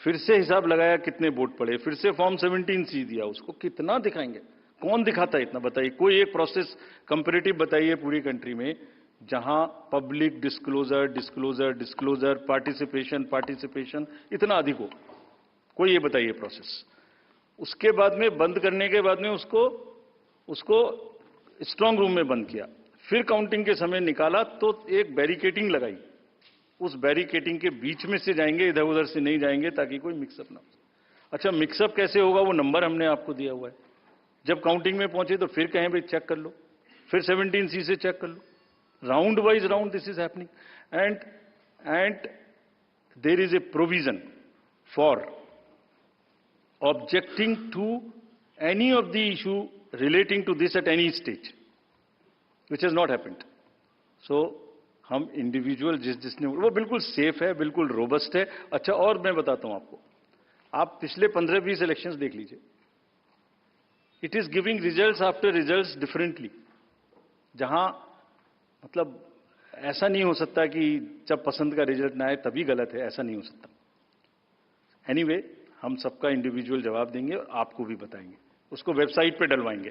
फिर से हिसाब लगाया कितने वोट पड़े, फिर से फॉर्म 17C दिया। उसको कितना दिखाएंगे, कौन दिखाता है इतना, बताइए। कोई एक प्रोसेस कंपैरेटिव बताइए पूरी कंट्री में जहां पब्लिक डिस्क्लोजर पार्टिसिपेशन इतना अधिक हो, कोई ये बताइए प्रोसेस। उसके बाद में बंद करने के बाद में उसको स्ट्रांग रूम में बंद किया, फिर काउंटिंग के समय निकाला तो एक बैरिकेटिंग लगाई, उस बैरिकेटिंग के बीच में से जाएंगे, इधर उधर से नहीं जाएंगे ताकि कोई मिक्सअप ना हो। अच्छा, मिक्सअप कैसे होगा, वो नंबर हमने आपको दिया हुआ है। जब काउंटिंग में पहुंचे तो फिर कहें भाई चेक कर लो, फिर 17C से चेक कर लो, round wise round this is happening. And there is a provision for objecting to any of the issue relating to this at any stage, which has not happened. So हम individual जिसने, वो बिल्कुल safe है, बिल्कुल robust है। अच्छा, और मैं बताता हूं आपको, आप पिछले 15-20 इलेक्शंस देख लीजिए, it is giving results after results differently. जहां मतलब ऐसा नहीं हो सकता कि जब पसंद का रिजल्ट ना आए तभी गलत है, ऐसा नहीं हो सकता। एनीवे, हम सबका इंडिविजुअल जवाब देंगे और आपको भी बताएंगे, उसको वेबसाइट पे डलवाएंगे,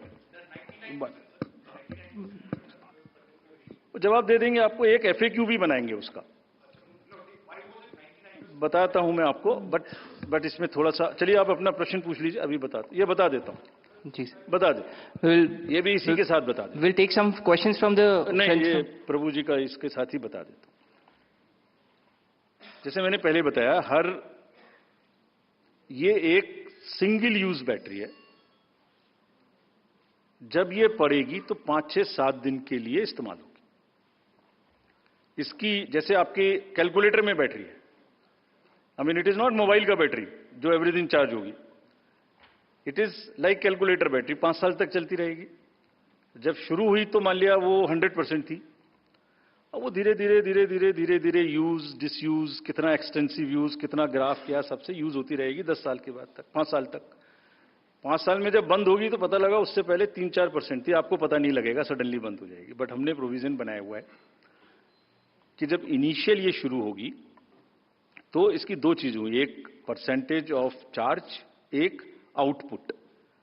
जवाब दे देंगे आपको। एक FAQ भी बनाएंगे उसका, बताता हूं मैं आपको, बट बट इसमें थोड़ा सा, चलिए आप अपना प्रश्न पूछ लीजिए, अभी ये बता देता हूँ जी सर. बता दे, ये भी इसी के साथ बता दे. We'll take some questions from the नहीं, friends ये from- प्रभु जी का इसके साथ ही बता देता हूं. जैसे मैंने पहले बताया, ये एक सिंगल यूज बैटरी है. जब ये पड़ेगी तो 5, 6, 7 दिन के लिए इस्तेमाल होगी. इसकी जैसे आपके कैलकुलेटर में बैटरी है, I mean it is not mobile का बैटरी जो एवरी दिन चार्ज होगी. It is like calculator battery, 5 साल तक चलती रहेगी. जब शुरू हुई तो मान लिया वो 100% थी, अब वो धीरे धीरे धीरे धीरे धीरे धीरे यूज डिसयूज, कितना एक्सटेंसिव यूज, कितना ग्राफ किया, सबसे यूज होती रहेगी 10 साल के बाद तक, 5 साल तक. 5 साल में जब बंद होगी तो पता लगा उससे पहले 3-4% थी, आपको पता नहीं लगेगा, सडनली बंद हो जाएगी. बट हमने प्रोविजन बनाया हुआ है कि जब इनिशियल ये शुरू होगी तो इसकी 2 चीज हुई, एक परसेंटेज ऑफ चार्ज, एक output.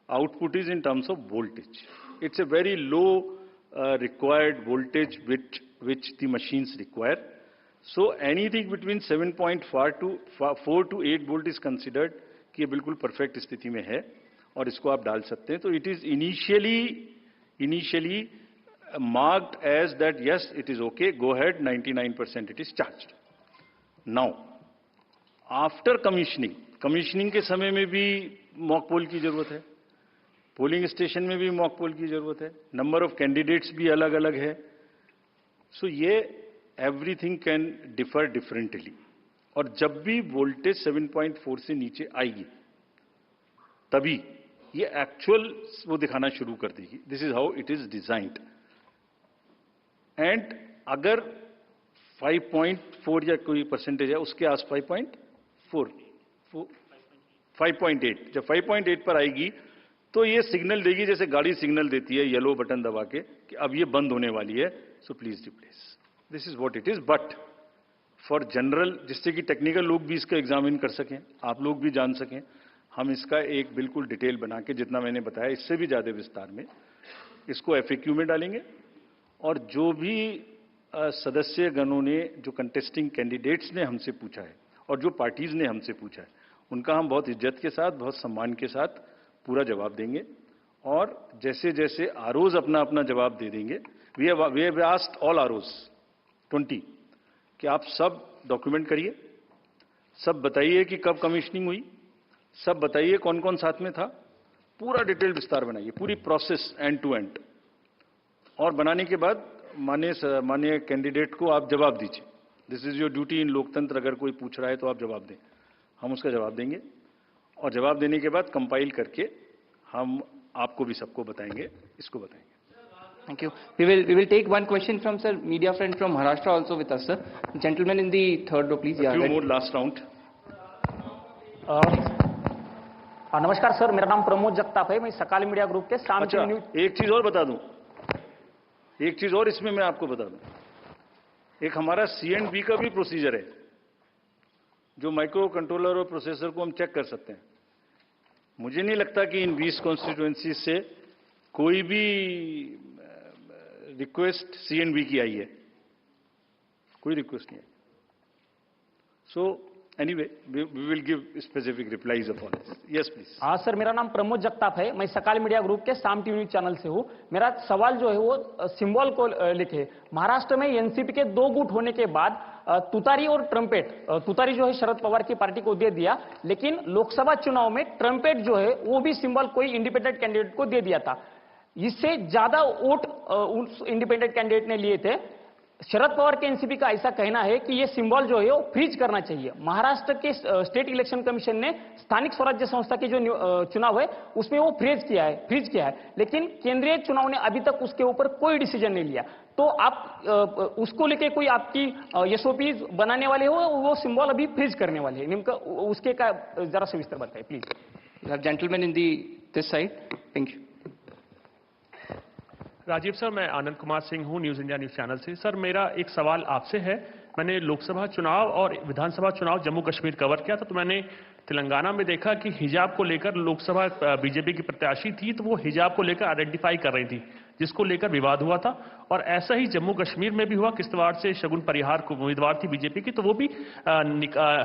Output is in terms of voltage. It's a very low required voltage which the machines require. So anything between 7.4 to 8 volt is considered कि ये बिल्कुल परफेक्ट स्थिति में है और इसको आप डाल सकते हैं. तो it is initially marked as that yes it is okay, go ahead, 99% it is charged. Now after commissioning के समय में भी मॉक पोल की जरूरत है, पोलिंग स्टेशन में भी मॉक पोल की जरूरत है, नंबर ऑफ कैंडिडेट्स भी अलग अलग है. सो ये एवरीथिंग कैन डिफर डिफरेंटली. और जब भी वोल्टेज 7.4 से नीचे आएगी तभी ये एक्चुअल वो दिखाना शुरू कर देगी. This is how it is designed. And अगर 5.4 या कोई परसेंटेज है उसके आस 5.8, जब 5.8 पर आएगी तो ये सिग्नल देगी, जैसे गाड़ी सिग्नल देती है येलो बटन दबा के कि अब ये बंद होने वाली है, so please replace. This is what it is. But for general, जिससे कि टेक्निकल लोग भी इसका एग्जामिन कर सकें, आप लोग भी जान सकें, हम इसका एक बिल्कुल डिटेल बना के, जितना मैंने बताया इससे भी ज्यादा विस्तार में, इसको FAQ में डालेंगे. और जो भी सदस्य गणों ने, जो कंटेस्टिंग कैंडिडेट्स ने हमसे पूछा है और जो पार्टीज ने हमसे पूछा है, उनका हम बहुत इज्जत के साथ, बहुत सम्मान के साथ पूरा जवाब देंगे. और जैसे जैसे आरओज अपना अपना जवाब दे देंगे, we have asked all ROs 20 कि आप सब डॉक्यूमेंट करिए, सब बताइए कि कब कमीशनिंग हुई, सब बताइए कौन कौन साथ में था, पूरा डिटेल विस्तार बनाइए, पूरी प्रोसेस एंड टू एंड. और बनाने के बाद माननीय कैंडिडेट को आप जवाब दीजिए. दिस इज योर ड्यूटी इन लोकतंत्र. अगर कोई पूछ रहा है तो आप जवाब दें, हम उसका जवाब देंगे. और जवाब देने के बाद कंपाइल करके हम आपको भी सबको बताएंगे, इसको बताएंगे. Thank you. We will take one question from sir, media friend from Maharashtra also with us, sir. Gentleman in the third row, please. A few more last round. नमस्कार सर, मेरा नाम प्रमोद जगताप है, मैं सकाल मीडिया ग्रुप के शाम अच्छा, एक चीज और बता दूं, एक चीज और इसमें मैं आपको बता दूं. एक हमारा C&B का भी प्रोसीजर है, जो माइक्रो कंट्रोलर और प्रोसेसर को हम चेक कर सकते हैं. मुझे नहीं लगता कि इन 20 कॉन्स्टिट्यूएंसी से कोई भी रिक्वेस्ट C&B की आई है, कोई रिक्वेस्ट नहीं आई. So anyway we will give specific replies of all this. Yes please. हाँ सर, मेरा नाम प्रमोद जगताप है, मैं सकाल मीडिया ग्रुप के शाम टीवी चैनल से हूँ. मेरा सवाल जो है वो सिंबल को लेके. महाराष्ट्र में एनसीपी के 2 गुट होने के बाद तुतारी और ट्रम्पेट, तुतारी जो है शरद पवार की पार्टी को दे दिया, लेकिन लोकसभा चुनाव में ट्रम्पेट जो है वो भी सिंबल कोई इंडिपेंडेंट कैंडिडेट को दे दिया था. इससे ज्यादा वोट उस इंडिपेंडेंट कैंडिडेट ने लिए थे. शरद पवार के एनसीपी का ऐसा कहना है कि ये सिंबल जो है वो फ्रीज करना चाहिए. महाराष्ट्र के स्टेट इलेक्शन कमीशन ने स्थानिक स्वराज्य संस्था के जो चुनाव है उसमें वो फ्रीज किया है, लेकिन केंद्रीय चुनाव ने अभी तक उसके ऊपर कोई डिसीजन नहीं लिया. तो आप उसको लेके कोई आपकी एसओपी बनाने वाले हो, वो सिंबल अभी फ्रीज करने वाले हैं, निम्न उसके का जरा से विस्तार बताइए please. Gentleman in this side. Thank you. Rajiv sir, मैं आनंद कुमार सिंह हूं, न्यूज इंडिया न्यूज चैनल से. सर मेरा एक सवाल आपसे है. मैंने लोकसभा चुनाव और विधानसभा चुनाव जम्मू कश्मीर कवर किया था, तो मैंने तेलंगाना में देखा कि हिजाब को लेकर लोकसभा बीजेपी की प्रत्याशी थी, तो वो हिजाब को लेकर आइडेंटिफाई कर रही थी, जिसको लेकर विवाद हुआ था. और ऐसा ही जम्मू कश्मीर में भी हुआ। किश्तवाड़ से शगुन परिहार को उम्मीदवार थी बीजेपी की, तो वो भी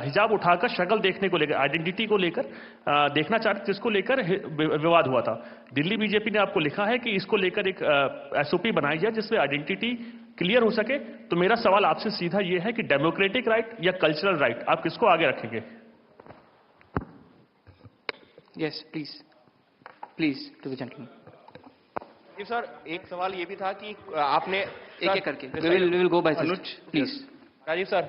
हिजाब उठाकर शक्ल देखने को लेकर, आइडेंटिटी को लेकर देखना चाहते, जिसको लेकर विवाद हुआ था। दिल्ली बीजेपी ने आपको लिखा है कि इसको लेकर एक एसओपी बनाई जाए जिसमें आइडेंटिटी क्लियर हो सके। तो मेरा सवाल आपसे सीधा ये है कि डेमोक्रेटिक राइट या कल्चरल राइट, आप किसको आगे रखेंगे? Yes please to the gentleman. जी सर, एक सवाल ये भी था कि आपने एक करके we will go by Anuj please. Rajiv sir,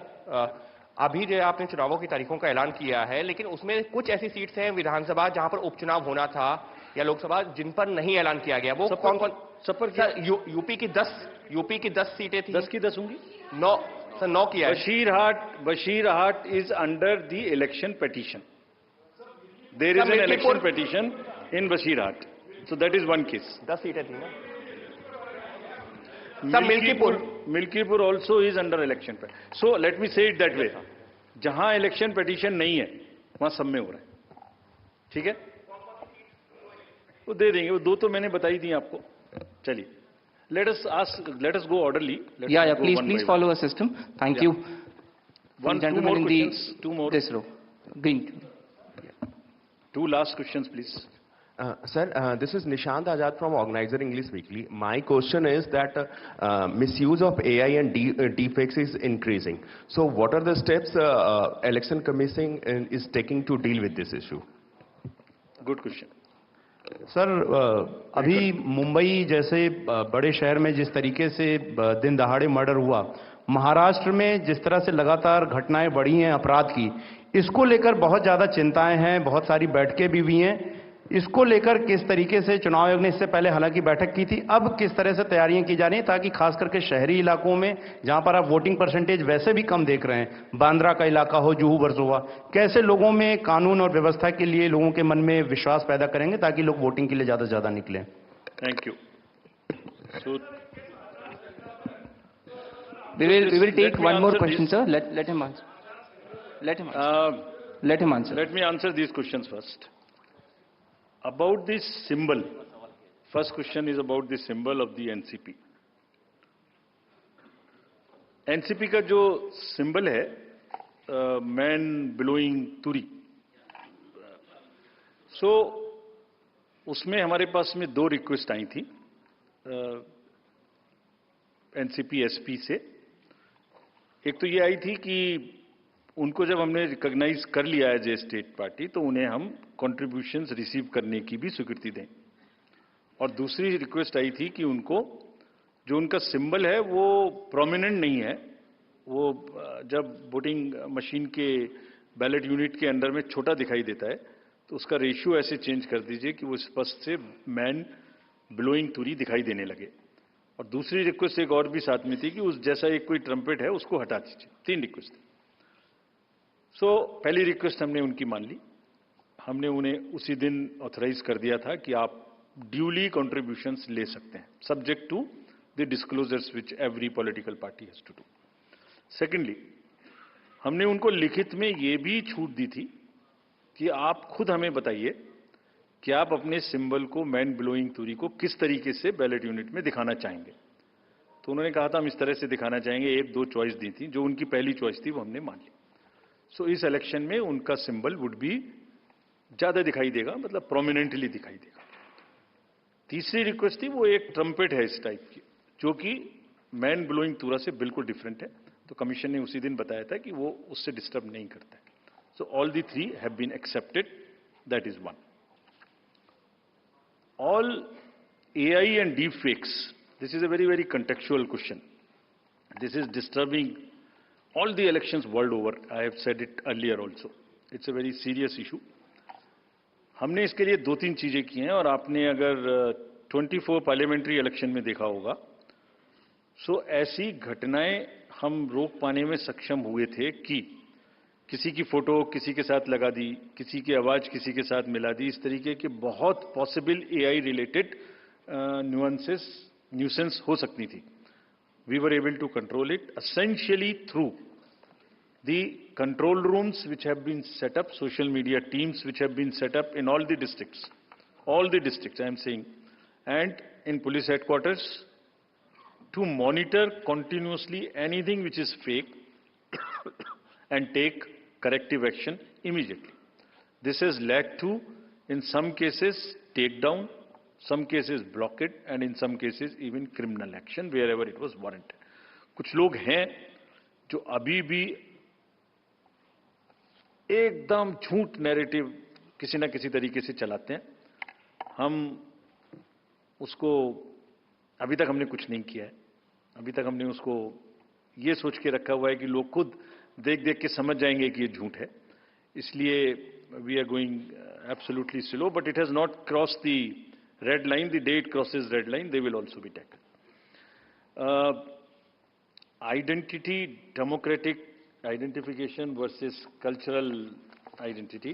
अभी जो आपने चुनावों की तारीखों का ऐलान किया है, लेकिन उसमें कुछ ऐसी सीट्स हैं विधानसभा जहां पर उपचुनाव होना था या लोकसभा, जिन पर नहीं ऐलान किया गया। वो कौन कौन? सर, यूपी की 10 सीटें थी। 10 की 10 होंगी। 9 किया है। Basirhat is under the election petition. There is an election petition in Basirhat, so that is one case. 10 सीटें थी ना sir. Milkipur also is under election पे। So let me say it that way, जहां इलेक्शन पेटिशन नहीं है वहां सब में हो रहा है, ठीक है? वो दे देंगे, वो 2 तो मैंने बताई दी आपको। चलिए, let us go orderly. Yeah, please follow a system. Thank you. Two more. This row. Green. 2 last questions, please. Sir, this is Nishant Azad from Organizer English Weekly. My question is that misuse of AI and deepfakes is increasing. So what are the steps Election Commission is taking to deal with this issue? Good question. Sir, अभी मुंबई जैसे बड़े शहर में जिस तरीके से दिन दहाड़े मर्डर हुआ, महाराष्ट्र में जिस तरह से लगातार घटनाएं बढ़ी हैं अपराध की, इसको लेकर बहुत ज़्यादा चिंताएं हैं, बहुत सारी बैठकें भी हुई हैं। इसको लेकर किस तरीके से चुनाव आयोग ने इससे पहले हालांकि बैठक की थी, अब किस तरह से तैयारियां की जा रही हैं ताकि खास करके शहरी इलाकों में जहां पर आप वोटिंग परसेंटेज वैसे भी कम देख रहे हैं, बांद्रा का इलाका हो, जुहू वर्सोवा, कैसे लोगों में कानून और व्यवस्था के लिए लोगों के मन में विश्वास पैदा करेंगे ताकि लोग वोटिंग के लिए ज्यादा से ज्यादा निकलें? Thank you. We will take one more question, sir. Let him answer. Let him answer. Let me answer these questions first. About this symbol, first question is about the symbol of the NCP. NCP का जो symbol है, man blowing तुरी, so उसमें हमारे पास में 2 request आई थी NCP SP से। एक तो ये आई थी कि उनको जब हमने रिकॉग्नाइज कर लिया है जे स्टेट पार्टी, तो उन्हें हम कंट्रीब्यूशंस रिसीव करने की भी स्वीकृति दें। और दूसरी रिक्वेस्ट आई थी कि उनको जो उनका सिंबल है वो प्रोमिनेंट नहीं है, वो जब वोटिंग मशीन के बैलेट यूनिट के अंदर में छोटा दिखाई देता है, तो उसका रेशियो ऐसे चेंज कर दीजिए कि वो स्पष्ट से मैन ब्लोइंग तुरी दिखाई देने लगे। और दूसरी रिक्वेस्ट एक और भी साथ में थी कि उस जैसा एक कोई ट्रम्पेट है उसको हटा दीजिए। 3 रिक्वेस्ट थी। सो पहली रिक्वेस्ट हमने उनकी मान ली, हमने उन्हें उसी दिन ऑथराइज कर दिया था कि आप ड्यूली कंट्रीब्यूशंस ले सकते हैं, subject to the disclosures which every political party has to do. Secondly, हमने उनको लिखित में ये भी छूट दी थी कि आप खुद हमें बताइए कि आप अपने सिंबल को मैन ब्लोइंग तुरी को किस तरीके से बैलेट यूनिट में दिखाना चाहेंगे। तो उन्होंने कहा था हम इस तरह से दिखाना चाहेंगे। 1-2 चॉइस दी थी, जो उनकी पहली चॉइस थी वो हमने मान ली। सो इस इलेक्शन में उनका सिंबल वुड बी ज्यादा दिखाई देगा, मतलब प्रोमिनेंटली दिखाई देगा। तीसरी रिक्वेस्ट थी, वो एक ट्रम्पेट है इस टाइप की, जो कि मैन ब्लोइंग तुरा से बिल्कुल डिफरेंट है। तो कमीशन ने उसी दिन बताया था कि वो उससे डिस्टर्ब नहीं करता है। So all the 3 have been accepted, that is 1. All AI and deep fakes, this is a very, very contextual question. This is disturbing all the elections world over. I have said it earlier also. It's a very serious issue. हमने इसके लिए 2-3 चीजें की हैं, और आपने अगर 24 parliamentary election में देखा होगा, सो ऐसी घटनाएं हम रोक पाने में सक्षम हुए थे कि किसी की फोटो किसी के साथ लगा दी, किसी की आवाज किसी के साथ मिला दी, इस तरीके के बहुत पॉसिबल एआई रिलेटेड न्यूसेंस हो सकती थी. We were able to control it essentially through the control rooms which have been set up, social media teams which have been set up in all the districts I am saying, and in police headquarters, to monitor continuously anything which is fake and take corrective action immediately. This has led to, in some cases, takedown, some cases blockade, and in some cases even criminal action wherever it was warranted. कुछ लोग हैं जो अभी भी एकदम झूठ narrative किसी न किसी तरीके से चलाते हैं. हम उसको अभी तक हमने कुछ नहीं किया है. अभी तक हमने उसको ये सोच के रखा हुआ है कि लोग खुद देख देख के समझ जाएंगे कि ये झूठ है. इसलिए we are going absolutely slow, but it has not cross the red line. The day it crosses red line, they will also be tackled. Identity, democratic identification versus cultural identity.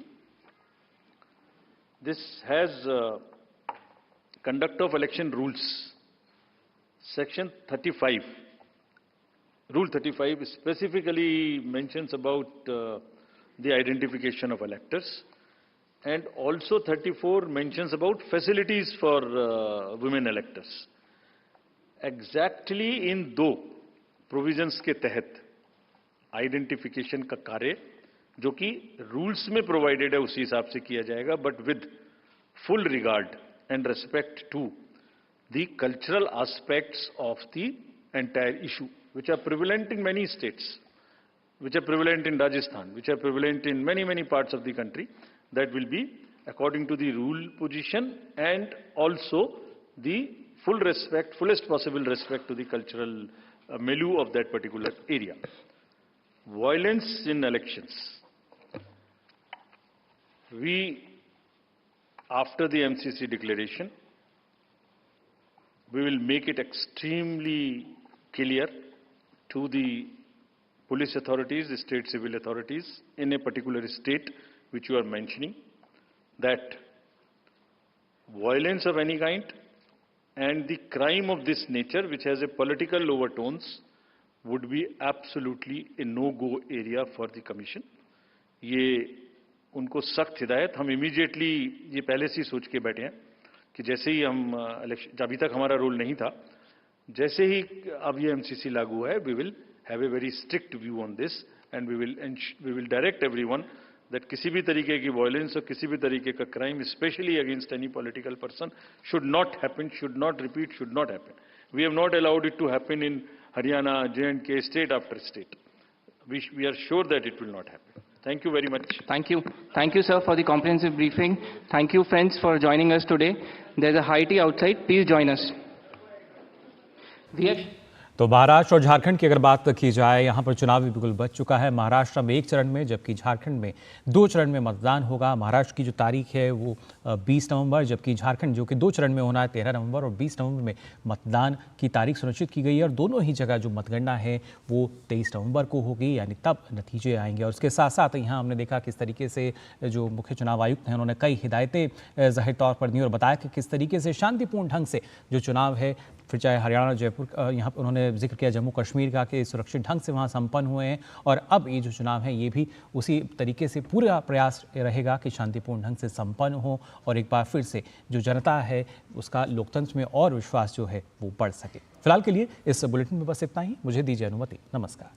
This has conduct of election rules. Section 35. Rule 35 specifically mentions about the identification of electors, and also 34 mentions about facilities for women electors. Exactly in दो provisions के तहत identification का कार्य जो कि rules में provided है उसी हिसाब से किया जाएगा, but with full regard and respect to the cultural aspects of the entire issue which are prevalent in many states, which are prevalent in Rajasthan, which are prevalent in many parts of the country. That will be according to the rule position and also the fullest possible respect to the cultural milieu of that particular area. Violence in elections. We, after the MCC declaration, we will make it extremely clear to the police authorities, the state civil authorities in a particular state which you are mentioning, that violence of any kind and the crime of this nature which has a political overtones would be absolutely a no-go area for the commission. ये उनको सख्त हिदायत. हम immediately ये पहले से ही सोच के बैठे हैं कि जैसे ही हम इलेक्शन, अभी तक हमारा रोल नहीं था, जैसे ही अब ये एमसीसी लागू है, we will have a very strict view on this and we will direct everyone that किसी भी तरीके की violence और किसी भी तरीके का crime, especially against any political person, should not happen, should not repeat, should not happen. We have not allowed it to happen in Haryana, J&K, state after state. We are sure that it will not happen. Thank you very much. Thank you. Thank you, sir, for the comprehensive briefing. Thank you, friends, for joining us today. There's a high tea outside. Please join us. तो महाराष्ट्र और झारखंड की अगर बात की जाए, यहाँ पर चुनाव भी बिल्कुल बच चुका है. महाराष्ट्र में 1 चरण में, जबकि झारखंड में 2 चरण में मतदान होगा. महाराष्ट्र की जो तारीख है वो 20 नवंबर, जबकि झारखंड जो कि 2 चरण में होना है 13 नवंबर और 20 नवंबर में मतदान की तारीख सुनिश्चित की गई है. और दोनों ही जगह जो मतगणना है वो 23 नवंबर को होगी, यानी तब नतीजे आएंगे. और उसके साथ साथ यहाँ हमने देखा किस तरीके से जो मुख्य चुनाव आयुक्त हैं उन्होंने कई हिदायतें जाहिर तौर पर दी और बताया कि किस तरीके से शांतिपूर्ण ढंग से जो चुनाव है, फिर चाहे हरियाणा, जयपुर, यहाँ पर उन्होंने जिक्र किया जम्मू कश्मीर का कि सुरक्षित ढंग से वहाँ संपन्न हुए हैं. और अब ये जो चुनाव है ये भी उसी तरीके से पूरा प्रयास रहेगा कि शांतिपूर्ण ढंग से संपन्न हो और एक बार फिर से जो जनता है उसका लोकतंत्र में और विश्वास जो है वो बढ़ सके. फिलहाल के लिए इस बुलेटिन में बस इतना ही. मुझे दीजिए अनुमति. नमस्कार.